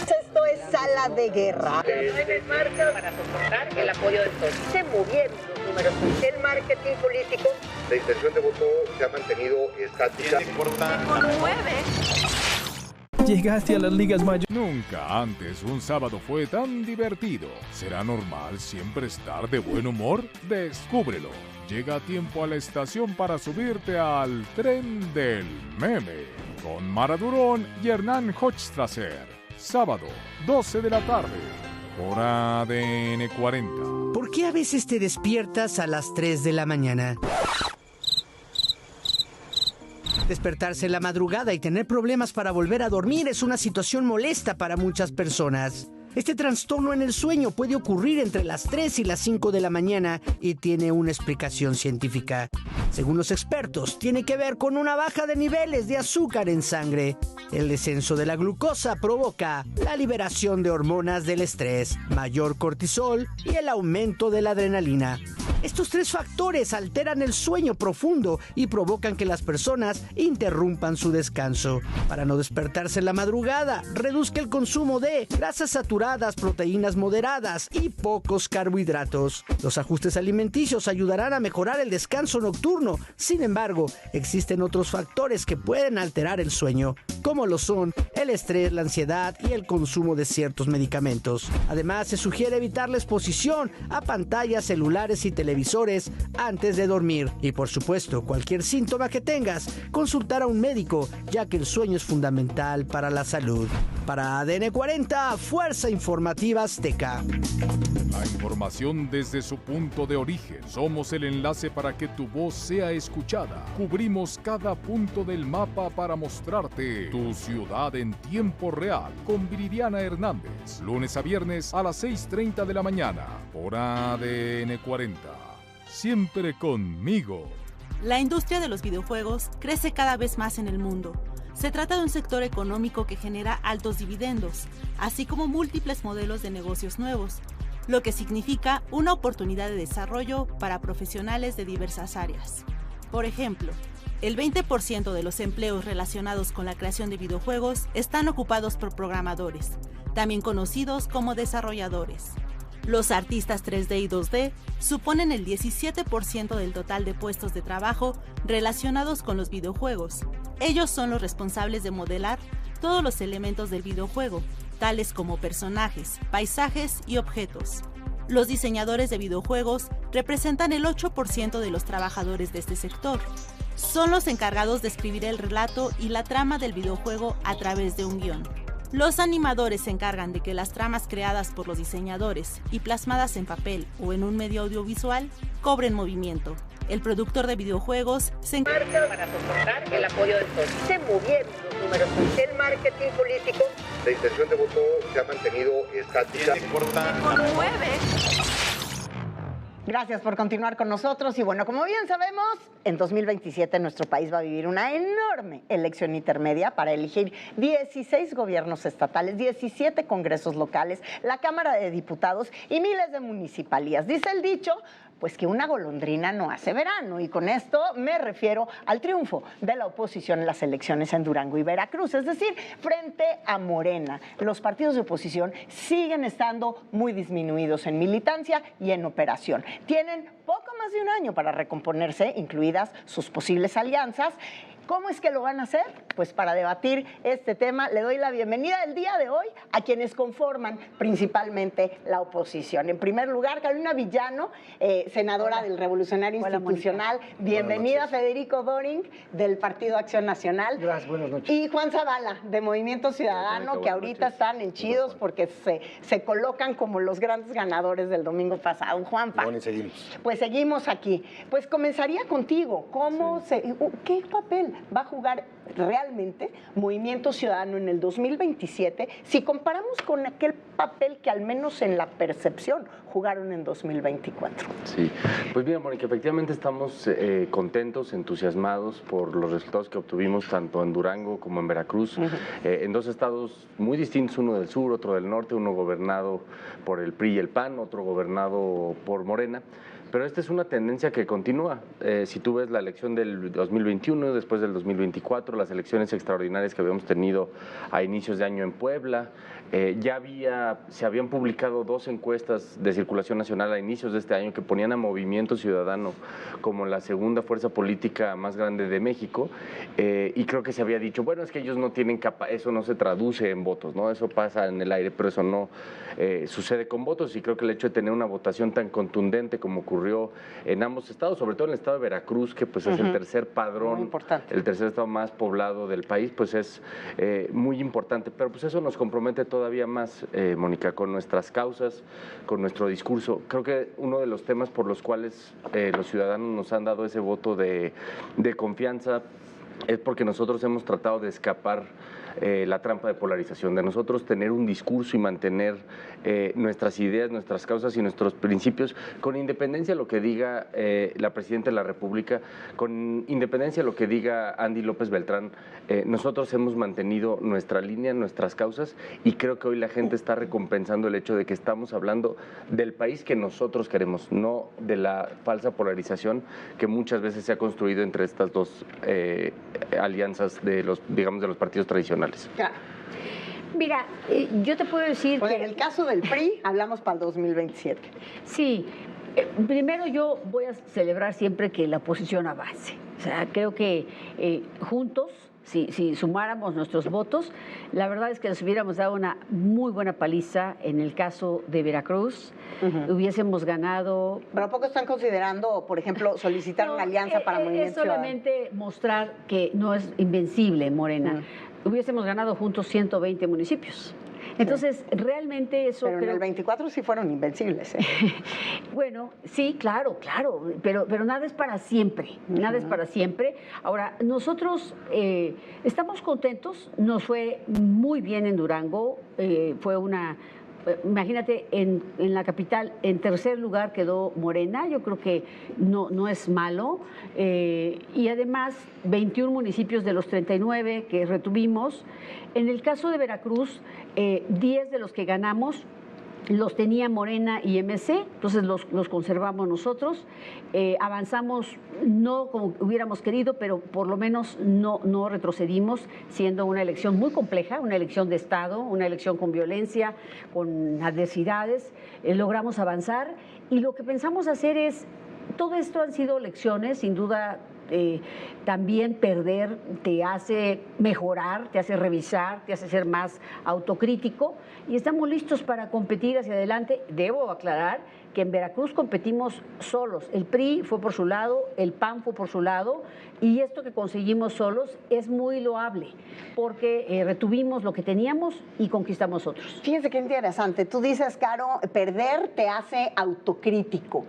Esto es Sala de Guerra. En marcha para soportar el apoyo del sol. Se movieron los número 6. El marketing político. La intención de voto se ha mantenido estática. Llegaste a las ligas mayores. Nunca antes un sábado fue tan divertido. ¿Será normal siempre estar de buen humor? Descúbrelo. Llega a tiempo a la estación para subirte al tren del meme. Con Mara Durón y Hernán Hochstrasser. Sábado, 12 de la tarde. Por ADN 40. ¿Por qué a veces te despiertas a las 3 de la mañana? Despertarse en la madrugada y tener problemas para volver a dormir es una situación molesta para muchas personas. Este trastorno en el sueño puede ocurrir entre las 3 y las 5 de la mañana y tiene una explicación científica. Según los expertos, tiene que ver con una baja de niveles de azúcar en sangre. El descenso de la glucosa provoca la liberación de hormonas del estrés, mayor cortisol y el aumento de la adrenalina. Estos tres factores alteran el sueño profundo y provocan que las personas interrumpan su descanso. Para no despertarse en la madrugada, reduzca el consumo de grasas saturadas, proteínas moderadas y pocos carbohidratos. Los ajustes alimenticios ayudarán a mejorar el descanso nocturno. Sin embargo, existen otros factores que pueden alterar el sueño, como lo son el estrés, la ansiedad y el consumo de ciertos medicamentos. Además, se sugiere evitar la exposición a pantallas, celulares y televisores antes de dormir. Y por supuesto, cualquier síntoma que tengas, consultar a un médico, ya que el sueño es fundamental para la salud. Para ADN 40, Fuerza Informativa Azteca. La información desde su punto de origen. Somos el enlace para que tu voz sea escuchada. Cubrimos cada punto del mapa para mostrarte tu ciudad en tiempo real. Con Viridiana Hernández. Lunes a viernes a las 6:30 de la mañana. Por ADN 40. Siempre conmigo. La industria de los videojuegos crece cada vez más en el mundo. Se trata de un sector económico que genera altos dividendos, así como múltiples modelos de negocios nuevos, lo que significa una oportunidad de desarrollo para profesionales de diversas áreas. Por ejemplo, el 20% de los empleos relacionados con la creación de videojuegos están ocupados por programadores, también conocidos como desarrolladores. Los artistas 3D y 2D suponen el 17% del total de puestos de trabajo relacionados con los videojuegos. Ellos son los responsables de modelar todos los elementos del videojuego, tales como personajes, paisajes y objetos. Los diseñadores de videojuegos representan el 8% de los trabajadores de este sector. Son los encargados de escribir el relato y la trama del videojuego a través de un guión. Los animadores se encargan de que las tramas creadas por los diseñadores y plasmadas en papel o en un medio audiovisual cobren movimiento. El productor de videojuegos se encarga para soportar el apoyo del pueblo. Se movieron los números. El marketing político. La intención de voto se ha mantenido estática. Gracias por continuar con nosotros y bueno, como bien sabemos, en 2027 nuestro país va a vivir una enorme elección intermedia para elegir 16 gobiernos estatales, 17 congresos locales, la Cámara de Diputados y miles de municipalías. Dice el dicho, pues que una golondrina no hace verano y con esto me refiero al triunfo de la oposición en las elecciones en Durango y Veracruz, es decir, frente a Morena. Los partidos de oposición siguen estando muy disminuidos en militancia y en operación. Tienen poco más de un año para recomponerse, incluidas sus posibles alianzas. ¿Cómo es que lo van a hacer? Pues para debatir este tema le doy la bienvenida el día de hoy a quienes conforman principalmente la oposición. En primer lugar, Carolina Villano, senadora del Revolucionario Institucional. Bienvenida, Federico Doring, del Partido Acción Nacional. Gracias, buenas noches. Y Juan Zavala, de Movimiento Ciudadano, que ahorita están henchidos porque se colocan como los grandes ganadores del domingo pasado. Juanpa. Bueno, y seguimos. Pues seguimos aquí. Pues comenzaría contigo. ¿Qué papel va a jugar realmente Movimiento Ciudadano en el 2027 si comparamos con aquel papel que al menos en la percepción jugaron en 2024? Sí, pues bien, Mónica, efectivamente estamos contentos, entusiasmados por los resultados que obtuvimos tanto en Durango como en Veracruz, en dos estados muy distintos, uno del sur, otro del norte, uno gobernado por el PRI y el PAN, otro gobernado por Morena, pero esta es una tendencia que continúa. Si tú ves la elección del 2021, después del 2024, las elecciones extraordinarias que habíamos tenido a inicios de año en Puebla, se habían publicado 2 encuestas de circulación nacional a inicios de este año que ponían a Movimiento Ciudadano como la segunda fuerza política más grande de México, y creo que se había dicho, bueno, es que ellos no tienen eso no se traduce en votos, ¿no? Eso pasa en el aire, pero eso no sucede con votos, y creo que el hecho de tener una votación tan contundente como ocurrió en ambos estados, sobre todo en el estado de Veracruz, que pues es el tercer padrón, el tercer estado más poblado del país, pues es muy importante, pero pues eso nos compromete todavía más, Mónica, con nuestras causas, con nuestro discurso. Creo que uno de los temas por los cuales los ciudadanos nos han dado ese voto de confianza es porque nosotros hemos tratado de escapar la trampa de polarización, de nosotros tener un discurso y mantener nuestras ideas, nuestras causas y nuestros principios, con independencia de lo que diga la Presidenta de la República, con independencia de lo que diga Andy López Beltrán. Nosotros hemos mantenido nuestra línea, nuestras causas, y creo que hoy la gente está recompensando el hecho de que estamos hablando del país que nosotros queremos, no de la falsa polarización que muchas veces se ha construido entre estas dos alianzas de los partidos tradicionales. Claro. Mira, yo te puedo decir que... En el caso del PRI, hablamos para el 2027. Sí, primero yo voy a celebrar siempre que la oposición avance. O sea, creo que juntos, si sumáramos nuestros votos, la verdad es que nos hubiéramos dado una muy buena paliza en el caso de Veracruz. Hubiésemos ganado... ¿Pero a poco están considerando, por ejemplo, solicitar una alianza para Movimiento Ciudadano? Es solamente mostrar que no es invencible Morena. Hubiésemos ganado juntos 120 municipios. Entonces, realmente eso... Pero en el 24 sí fueron invencibles, ¿eh? Bueno, sí, claro, pero nada es para siempre, nada es para siempre. Ahora, nosotros estamos contentos, nos fue muy bien en Durango, fue una... Imagínate, en la capital, en tercer lugar quedó Morena, yo creo que no es malo, y además 21 municipios de los 39 que retuvimos. En el caso de Veracruz, 10 de los que ganamos los tenía Morena y MC, entonces los conservamos nosotros. Avanzamos no como hubiéramos querido, pero por lo menos no retrocedimos, siendo una elección muy compleja, una elección de Estado, una elección con violencia, con adversidades. Logramos avanzar, y lo que pensamos hacer es, todo esto han sido lecciones, sin duda. También perder te hace mejorar, te hace revisar, te hace ser más autocrítico, y estamos listos para competir hacia adelante. Debo aclarar que en Veracruz competimos solos. El PRI fue por su lado, el PAN fue por su lado, y esto que conseguimos solos es muy loable, porque retuvimos lo que teníamos y conquistamos otros. Fíjense qué interesante. Tú dices, Caro, perder te hace autocrítico.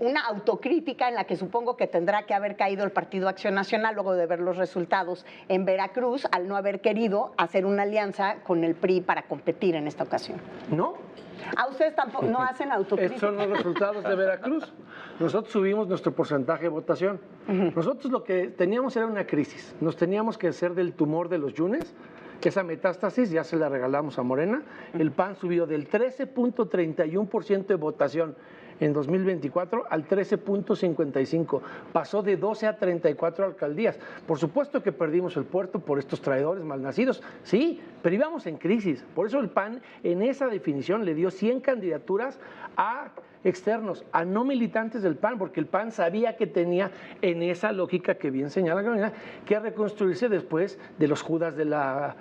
Una autocrítica en la que supongo que tendrá que haber caído el Partido Acción Nacional luego de ver los resultados en Veracruz, al no haber querido hacer una alianza con el PRI para competir en esta ocasión. No. ¿A ustedes tampoco no hacen autocrítica? Estos son los resultados de Veracruz. Nosotros subimos nuestro porcentaje de votación. Nosotros lo que teníamos era una crisis. Nos teníamos que hacer del tumor de los yunes. Esa metástasis ya se la regalamos a Morena. El PAN subió del 13.31% de votación en 2024 al 13.55%. Pasó de 12 a 34 alcaldías. Por supuesto que perdimos el puerto por estos traidores malnacidos, sí, pero íbamos en crisis. Por eso el PAN en esa definición le dio 100 candidaturas a externos, a no militantes del PAN, porque el PAN sabía que tenía, en esa lógica que bien señala Carolina, que reconstruirse después de los Judas de la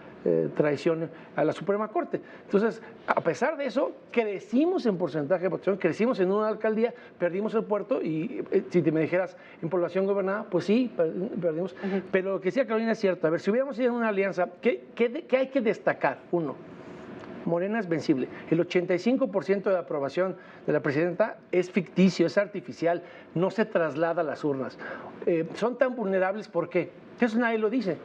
traición a la Suprema Corte. Entonces, a pesar de eso, crecimos en porcentaje de votación, crecimos en una alcaldía, perdimos el puerto, y si te me dijeras en población gobernada, pues sí, perdimos. Pero lo que decía Carolina es cierto. A ver, si hubiéramos ido en una alianza, ¿qué hay que destacar? Uno, Morena es vencible. El 85% de la aprobación de la presidenta es ficticio, es artificial, no se traslada a las urnas. Son tan vulnerables, ¿por qué? Eso nadie lo dice.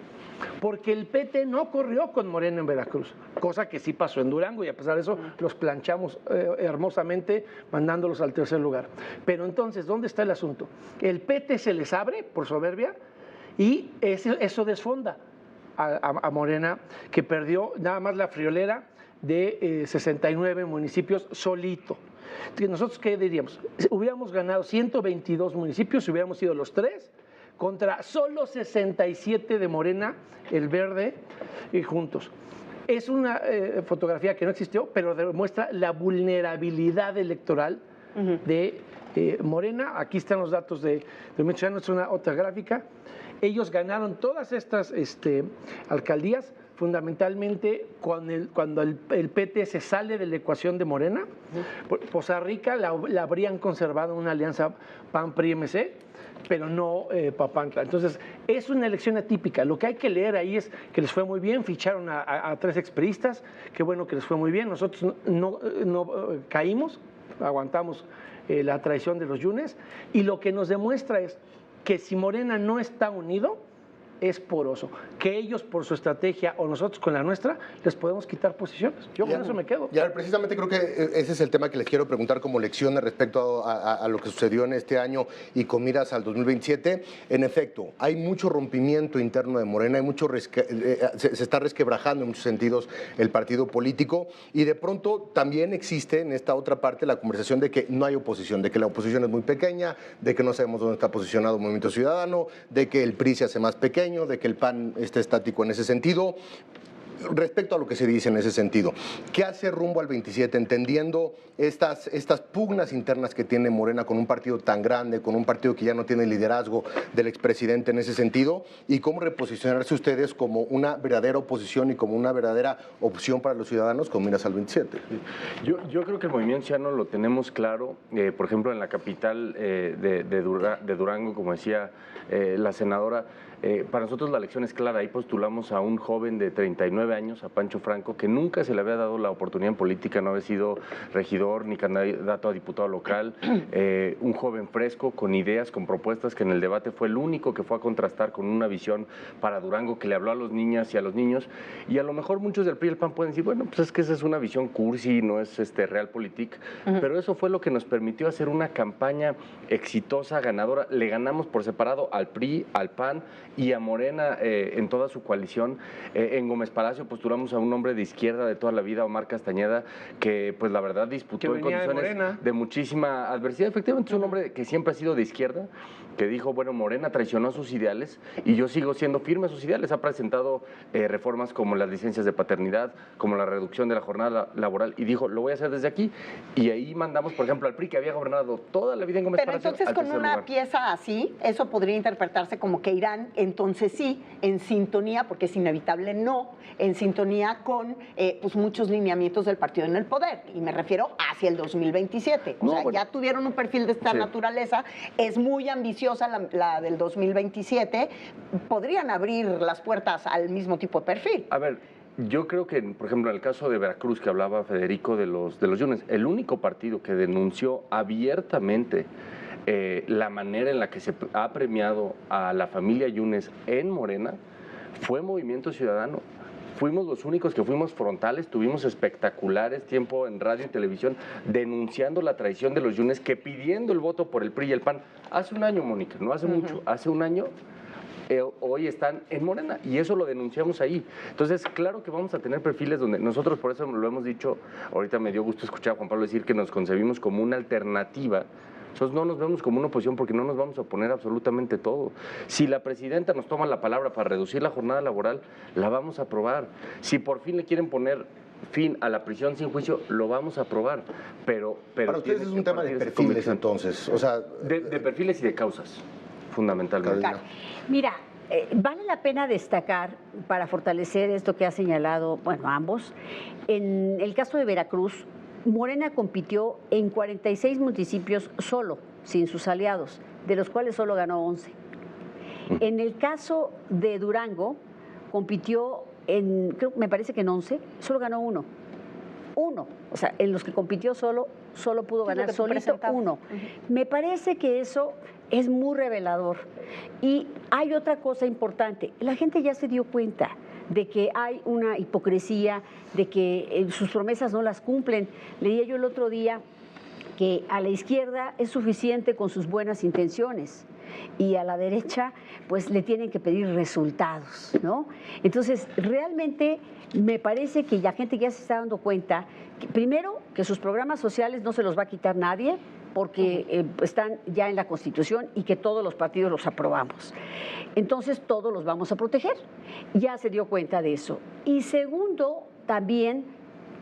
Porque el PT no corrió con Morena en Veracruz, cosa que sí pasó en Durango, y a pesar de eso los planchamos hermosamente mandándolos al tercer lugar. Pero entonces, ¿dónde está el asunto? El PT se les abre por soberbia, y eso desfonda a Morena, que perdió nada más la friolera de 69 municipios solito. ¿Nosotros qué diríamos? Hubiéramos ganado 122 municipios, hubiéramos sido los 3 contra solo 67 de Morena, el Verde y Juntos. Es una fotografía que no existió, pero demuestra la vulnerabilidad electoral de Morena. Aquí están los datos de Michoacán, es una otra gráfica. Ellos ganaron todas estas alcaldías fundamentalmente cuando el PT se sale de la ecuación de Morena. Poza Rica la habrían conservado en una alianza PAN-PRI-MC, pero no Papantla. Entonces, es una elección atípica. Lo que hay que leer ahí es que les fue muy bien, ficharon a 3 expriistas, qué bueno que les fue muy bien. Nosotros no caímos, aguantamos la traición de los Yunes, y lo que nos demuestra es que si Morena no está unido, es poroso, que ellos por su estrategia o nosotros con la nuestra les podemos quitar posiciones. Yo con eso me quedo. Y ahora, precisamente creo que ese es el tema que les quiero preguntar como lección respecto a lo que sucedió en este año y con miras al 2027. En efecto, hay mucho rompimiento interno de Morena, hay mucho se está resquebrajando en muchos sentidos el partido político, y de pronto también existe en esta otra parte la conversación de que no hay oposición, de que la oposición es muy pequeña, de que no sabemos dónde está posicionado el Movimiento Ciudadano, de que el PRI se hace más pequeño, de que el PAN esté estático en ese sentido. Respecto a lo que se dice en ese sentido, ¿qué hace rumbo al 27, entendiendo estas pugnas internas que tiene Morena con un partido tan grande, con un partido que ya no tiene liderazgo del expresidente en ese sentido, y cómo reposicionarse ustedes como una verdadera oposición y como una verdadera opción para los ciudadanos con miras al 27? Yo creo que el Movimiento Ciudadano lo tenemos claro, por ejemplo, en la capital de Durango, como decía la senadora. Para nosotros la elección es clara. Ahí postulamos a un joven de 39 años, a Pancho Franco, que nunca se le había dado la oportunidad en política, no había sido regidor ni candidato a diputado local, un joven fresco, con ideas, con propuestas, que en el debate fue el único que fue a contrastar con una visión para Durango, que le habló a las niñas y a los niños. Y a lo mejor muchos del PRI y el PAN pueden decir, bueno, pues es que esa es una visión cursi, no es realpolitik, pero eso fue lo que nos permitió hacer una campaña exitosa, ganadora. Le ganamos por separado al PRI, al PAN y a Morena en toda su coalición. En Gómez Palacio postulamos a un hombre de izquierda de toda la vida, Omar Castañeda, que pues la verdad disputó en condiciones de muchísima adversidad. Efectivamente es un hombre que siempre ha sido de izquierda, que dijo, bueno, Morena traicionó sus ideales y yo sigo siendo firme a sus ideales. Ha presentado reformas como las licencias de paternidad, como la reducción de la jornada laboral, y dijo, lo voy a hacer desde aquí. Y ahí mandamos, por ejemplo, al PRI, que había gobernado toda la vida en Gómez Palacio. Pero entonces con una pieza así, eso podría interpretarse como que irán entonces sí en sintonía, porque es inevitable no, en sintonía con pues muchos lineamientos del partido en el poder, y me refiero hacia el 2027. O sea, ya tuvieron un perfil de esta naturaleza, es muy ambiciosa la del 2027, podrían abrir las puertas al mismo tipo de perfil. A ver, yo creo que, por ejemplo, en el caso de Veracruz, que hablaba Federico de los Yunes, el único partido que denunció abiertamente la manera en la que se ha premiado a la familia Yunes en Morena fue Movimiento Ciudadano. Fuimos los únicos que fuimos frontales, tuvimos espectaculares tiempo en radio y televisión denunciando la traición de los Yunes, que pidiendo el voto por el PRI y el PAN hace un año, Mónica, no hace mucho, hace un año, hoy están en Morena, y eso lo denunciamos ahí. Entonces, claro que vamos a tener perfiles donde nosotros, por eso lo hemos dicho, ahorita me dio gusto escuchar a Juan Pablo decir que nos concebimos como una alternativa. Nosotros no nos vemos como una oposición porque no nos vamos a oponer absolutamente todo. Si la presidenta nos toma la palabra para reducir la jornada laboral, la vamos a aprobar. Si por fin le quieren poner fin a la prisión sin juicio, lo vamos a aprobar. Pero para ustedes es un tema de perfiles, entonces, o sea, de perfiles y de causas, fundamentalmente. Mira, vale la pena destacar, para fortalecer esto que ha señalado, bueno, ambos, en el caso de Veracruz, Morena compitió en 46 municipios solo, sin sus aliados, de los cuales solo ganó 11. En el caso de Durango, compitió me parece que en 11, solo ganó uno. O sea, en los que compitió solo pudo ganar solito uno. Me parece que eso es muy revelador. Y hay otra cosa importante, la gente ya se dio cuenta de que hay una hipocresía, de que sus promesas no las cumplen. Leía yo el otro día que a la izquierda es suficiente con sus buenas intenciones y a la derecha pues le tienen que pedir resultados, ¿no? Entonces, realmente me parece que la gente ya se está dando cuenta, que, primero, que sus programas sociales no se los va a quitar nadie, porque están ya en la Constitución y que todos los partidos los aprobamos. Entonces, todos los vamos a proteger. Ya se dio cuenta de eso. Y segundo, también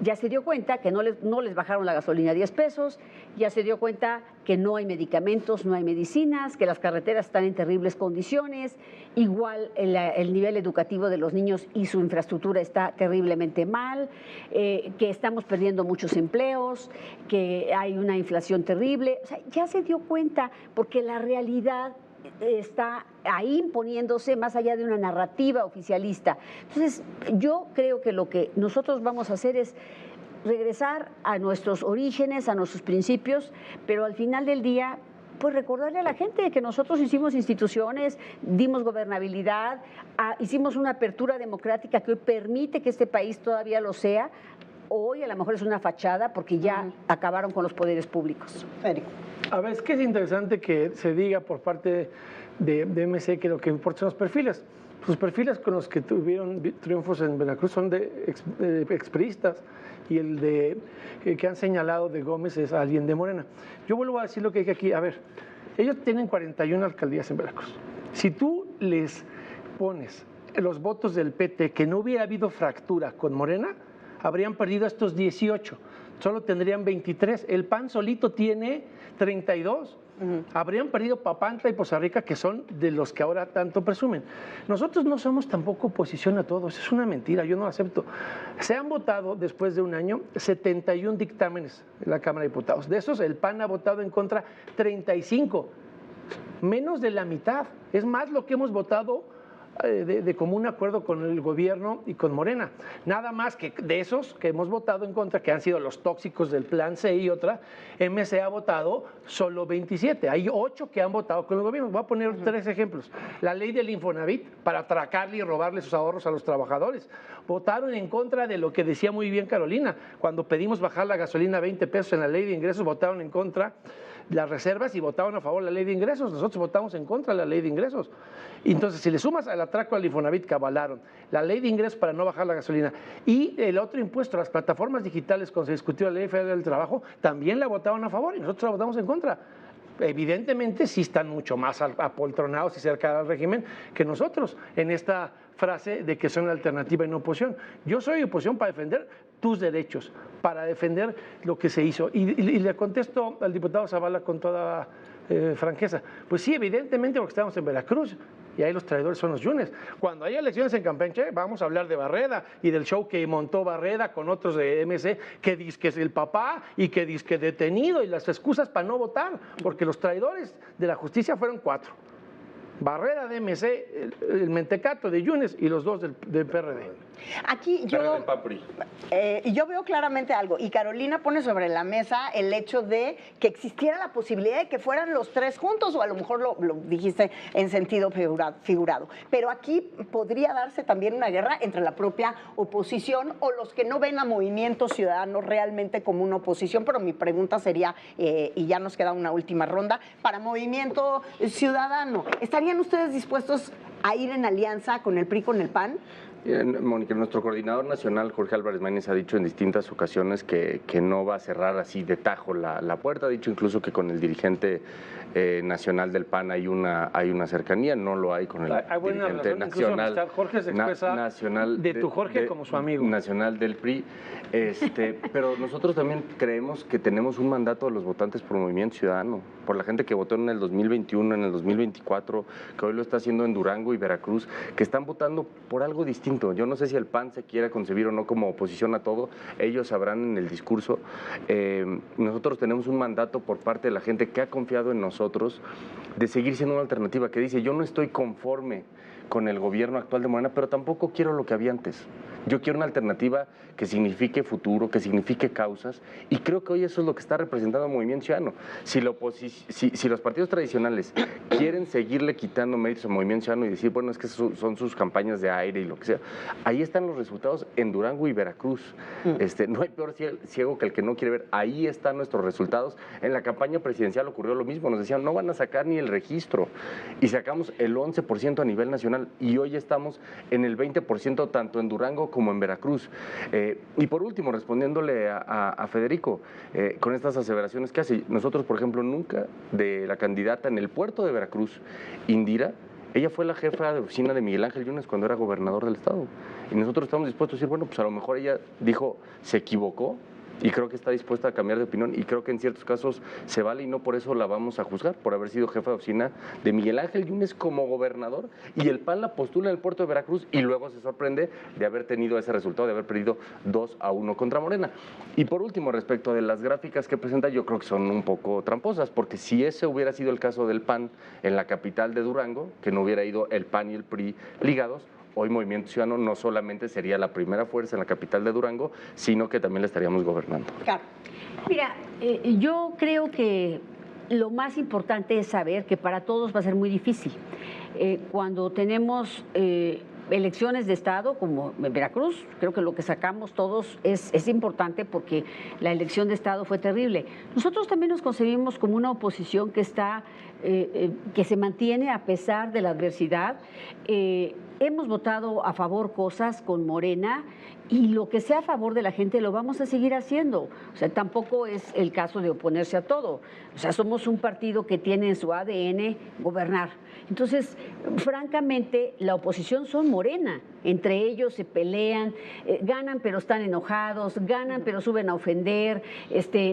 ya se dio cuenta que no les bajaron la gasolina a 10 pesos, ya se dio cuenta que no hay medicamentos, no hay medicinas, que las carreteras están en terribles condiciones, igual el nivel educativo de los niños y su infraestructura está terriblemente mal, que estamos perdiendo muchos empleos, que hay una inflación terrible. O sea, ya se dio cuenta, porque la realidad está ahí imponiéndose más allá de una narrativa oficialista. Entonces, yo creo que lo que nosotros vamos a hacer es regresar a nuestros orígenes, a nuestros principios, pero al final del día, pues recordarle a la gente que nosotros hicimos instituciones, dimos gobernabilidad, hicimos una apertura democrática que hoy permite que este país todavía lo sea. Hoy a lo mejor es una fachada porque ya acabaron con los poderes públicos. Federico. A ver, es que es interesante que se diga por parte de MC que lo que importa son los perfiles. Sus perfiles con los que tuvieron triunfos en Veracruz son de expriistas, y el de que han señalado de Gómez es alguien de Morena. Yo vuelvo a decir lo que dije aquí. A ver, ellos tienen 41 alcaldías en Veracruz. Si tú les pones los votos del PT, que no hubiera habido fractura con Morena, habrían perdido estos 18, solo tendrían 23. El PAN solito tiene 32. Habrían perdido Papantla y Poza Rica, que son de los que ahora tanto presumen. Nosotros no somos tampoco oposición a todos, es una mentira, yo no lo acepto. Se han votado después de un año 71 dictámenes en la Cámara de Diputados. De esos, el PAN ha votado en contra 35, menos de la mitad. Es más lo que hemos votado de común acuerdo con el gobierno y con Morena. Nada más que de esos que hemos votado en contra, que han sido los tóxicos del Plan C y otra, MC ha votado solo 27. Hay 8 que han votado con el gobierno. Voy a poner 3 ejemplos. La ley del Infonavit, para atracarle y robarle sus ahorros a los trabajadores. Votaron en contra de lo que decía muy bien Carolina. Cuando pedimos bajar la gasolina a 20 pesos en la ley de ingresos, votaron en contra las reservas y votaron a favor de la ley de ingresos. Nosotros votamos en contra de la ley de ingresos. Y entonces, si le sumas al atraco al Infonavit que avalaron, la ley de ingresos para no bajar la gasolina y el otro impuesto a las plataformas digitales cuando se discutió la ley federal del trabajo, también la votaron a favor y nosotros la votamos en contra. Evidentemente sí están mucho más apoltronados y cerca al régimen que nosotros en esta frase de que son la alternativa y no oposición. Yo soy oposición para defender tus derechos, para defender lo que se hizo. Y le contesto al diputado Zavala con toda franqueza. Pues sí, evidentemente porque estamos en Veracruz y ahí los traidores son los yunes. Cuando haya elecciones en Campeche, vamos a hablar de Barreda y del show que montó Barreda con otros de MC, que dice que es el papá y que dice que detenido y las excusas para no votar, porque los traidores de la justicia fueron 4. Barrera de MC, el mentecato de Yunes y los 2 del PRD. Aquí yo veo claramente algo, y Carolina pone sobre la mesa el hecho de que existiera la posibilidad de que fueran los 3 juntos, o a lo mejor lo dijiste en sentido figurado. Pero aquí podría darse también una guerra entre la propia oposición o los que no ven a Movimiento Ciudadano realmente como una oposición. Pero mi pregunta sería, y ya nos queda una última ronda, para Movimiento Ciudadano, ¿estarían ustedes dispuestos a ir en alianza con el PRI, con el PAN? Mónica, nuestro coordinador nacional, Jorge Álvarez Maínez, ha dicho en distintas ocasiones que no va a cerrar así de tajo la puerta. Ha dicho incluso que con el dirigente nacional del PAN hay una cercanía, no lo hay con el dirigente nacional. Jorge se expresa nacional de tu Jorge como su amigo. Nacional del PRI. Pero nosotros también creemos que tenemos un mandato de los votantes por Movimiento Ciudadano, por la gente que votó en el 2021, en el 2024, que hoy lo está haciendo en Durango y Veracruz, que están votando por algo distinto. Yo no sé si el PAN se quiera concebir o no como oposición a todo, ellos sabrán en el discurso. Nosotros tenemos un mandato por parte de la gente que ha confiado en nosotros de seguir siendo una alternativa, que dice: yo no estoy conforme con el gobierno actual de Morena, pero tampoco quiero lo que había antes. Yo quiero una alternativa que signifique futuro, que signifique causas, y creo que hoy eso es lo que está representando el Movimiento Ciudadano. Si los partidos tradicionales quieren seguirle quitando méritos al Movimiento Ciudadano y decir, bueno, es que son sus campañas de aire y lo que sea, ahí están los resultados en Durango y Veracruz. No hay peor ciego que el que no quiere ver. Ahí están nuestros resultados. En la campaña presidencial ocurrió lo mismo, nos decían, no van a sacar ni el registro, y sacamos el 11% a nivel nacional, y hoy estamos en el 20% tanto en Durango como en Veracruz. Y por último, respondiéndole a Federico, con estas aseveraciones que hace, nosotros, por ejemplo, nunca de la candidata en el puerto de Veracruz, Indira, ella fue la jefa de oficina de Miguel Ángel Yunes cuando era gobernador del estado. Y nosotros estamos dispuestos a decir, bueno, pues a lo mejor ella dijo, se equivocó, y creo que está dispuesta a cambiar de opinión, y creo que en ciertos casos se vale, y no por eso la vamos a juzgar, por haber sido jefa de oficina de Miguel Ángel Yunes como gobernador, y el PAN la postula en el puerto de Veracruz, y luego se sorprende de haber tenido ese resultado, de haber perdido 2-1 contra Morena. Y por último, respecto de las gráficas que presenta, yo creo que son un poco tramposas, porque si ese hubiera sido el caso del PAN en la capital de Durango, que no hubiera ido el PAN y el PRI ligados, hoy Movimiento Ciudadano no solamente sería la primera fuerza en la capital de Durango, sino que también la estaríamos gobernando. Claro. Mira, yo creo que lo más importante es saber que para todos va a ser muy difícil. Cuando tenemos elecciones de Estado, como en Veracruz, creo que lo que sacamos todos es importante porque la elección de Estado fue terrible. Nosotros también nos concebimos como una oposición que está, que se mantiene a pesar de la adversidad. Hemos votado a favor cosas con Morena y lo que sea a favor de la gente lo vamos a seguir haciendo. O sea, tampoco es el caso de oponerse a todo. O sea, somos un partido que tiene en su ADN gobernar. Entonces, francamente, la oposición son Morena. Entre ellos se pelean, ganan pero están enojados, ganan pero suben a ofender.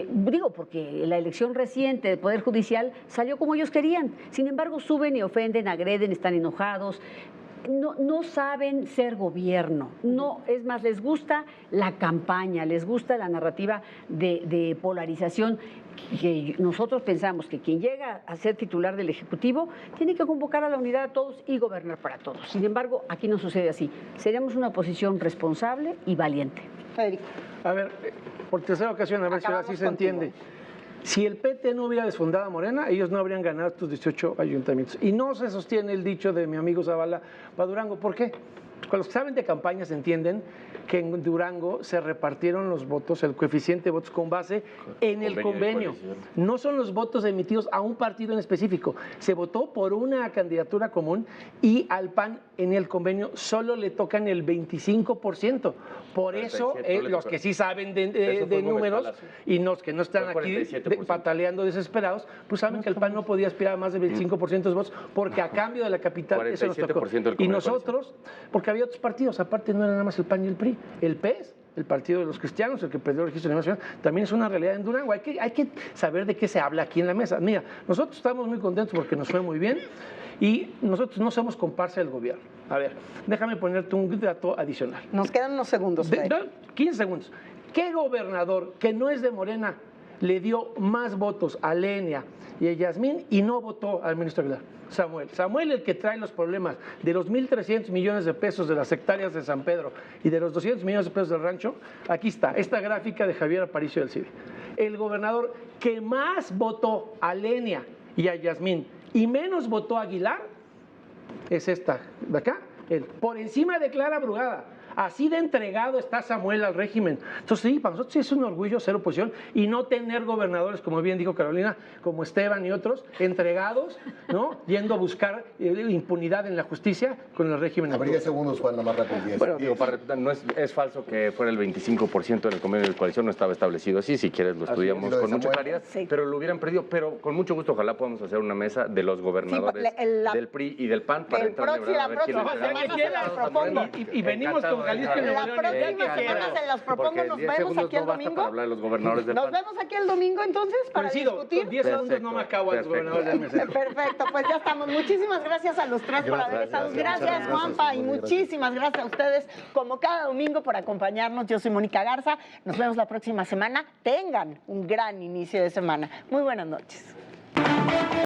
Digo, porque la elección reciente del Poder Judicial salió como ellos querían. Sin embargo, suben y ofenden, agreden, están enojados. No saben ser gobierno, no, es más, les gusta la campaña, les gusta la narrativa de polarización, que nosotros pensamos que quien llega a ser titular del Ejecutivo tiene que convocar a la unidad a todos y gobernar para todos. Sin embargo, aquí no sucede así. Seremos una oposición responsable y valiente. Federico. A ver, por tercera ocasión, a ver si ahora sí se entiende. Si el PT no hubiera desfondado a Morena, ellos no habrían ganado estos 18 ayuntamientos. Y no se sostiene el dicho de mi amigo Zavala para Durango. ¿Por qué? Con los que saben de campañas entienden que en Durango se repartieron los votos, el coeficiente de votos con base en el convenio. No son los votos emitidos a un partido en específico. Se votó por una candidatura común y al PAN en el convenio solo le tocan el 25%. Por eso, los que sí saben de números y los que no están aquí pataleando desesperados, pues saben que el PAN no podía aspirar a más del 25% de los votos porque a cambio de la capital eso nos tocó. Y nosotros, porque había otros partidos, aparte no era nada más el PAN y el PRI. El PES, el Partido de los Cristianos, el que perdió el registro nacional, también es una realidad en Durango. Hay que saber de qué se habla aquí en la mesa. Mira, nosotros estamos muy contentos porque nos fue muy bien y nosotros no somos comparsa del gobierno. A ver, déjame ponerte un dato adicional. Nos quedan unos segundos. 15 segundos. ¿Qué gobernador que no es de Morena le dio más votos a Lenia y a Yasmín y no votó al ministro Aguilar? Samuel, el que trae los problemas de los 1,300 millones de pesos de las hectáreas de San Pedro y de los 200 millones de pesos del rancho. Aquí está, esta gráfica de Javier Aparicio del CIDE. El gobernador que más votó a Lenia y a Yasmín y menos votó a Aguilar es esta de acá, por encima de Clara Brugada. Así de entregado está Samuel al régimen. Entonces, sí, para nosotros sí es un orgullo ser oposición y no tener gobernadores, como bien dijo Carolina, como Esteban y otros, entregados, ¿no? Yendo a buscar impunidad en la justicia con el régimen. A ver, 10 segundos, Juan, más rápido. Bueno, digo, no es falso que fuera el 25% en el convenio de coalición, no estaba establecido así, si quieres lo estudiamos con mucha claridad, pero lo hubieran perdido, pero con mucho gusto, ojalá podamos hacer una mesa de los gobernadores del PRI y del PAN para entrar de verdad a ver quién es. Y venimos con Jalisco y la próxima semana se los propongo, nos vemos aquí el domingo. Para hablar de los gobernadores del nos vemos aquí el domingo entonces para discutir. 10 segundos no me acabo a los gobernadores del MC. Perfecto, pues ya estamos. Muchísimas gracias a los tres por haber estado. Gracias, Juanpa, y muchísimas gracias a ustedes, como cada domingo, por acompañarnos. Yo soy Mónica Garza. Nos vemos la próxima semana. Tengan un gran inicio de semana. Muy buenas noches.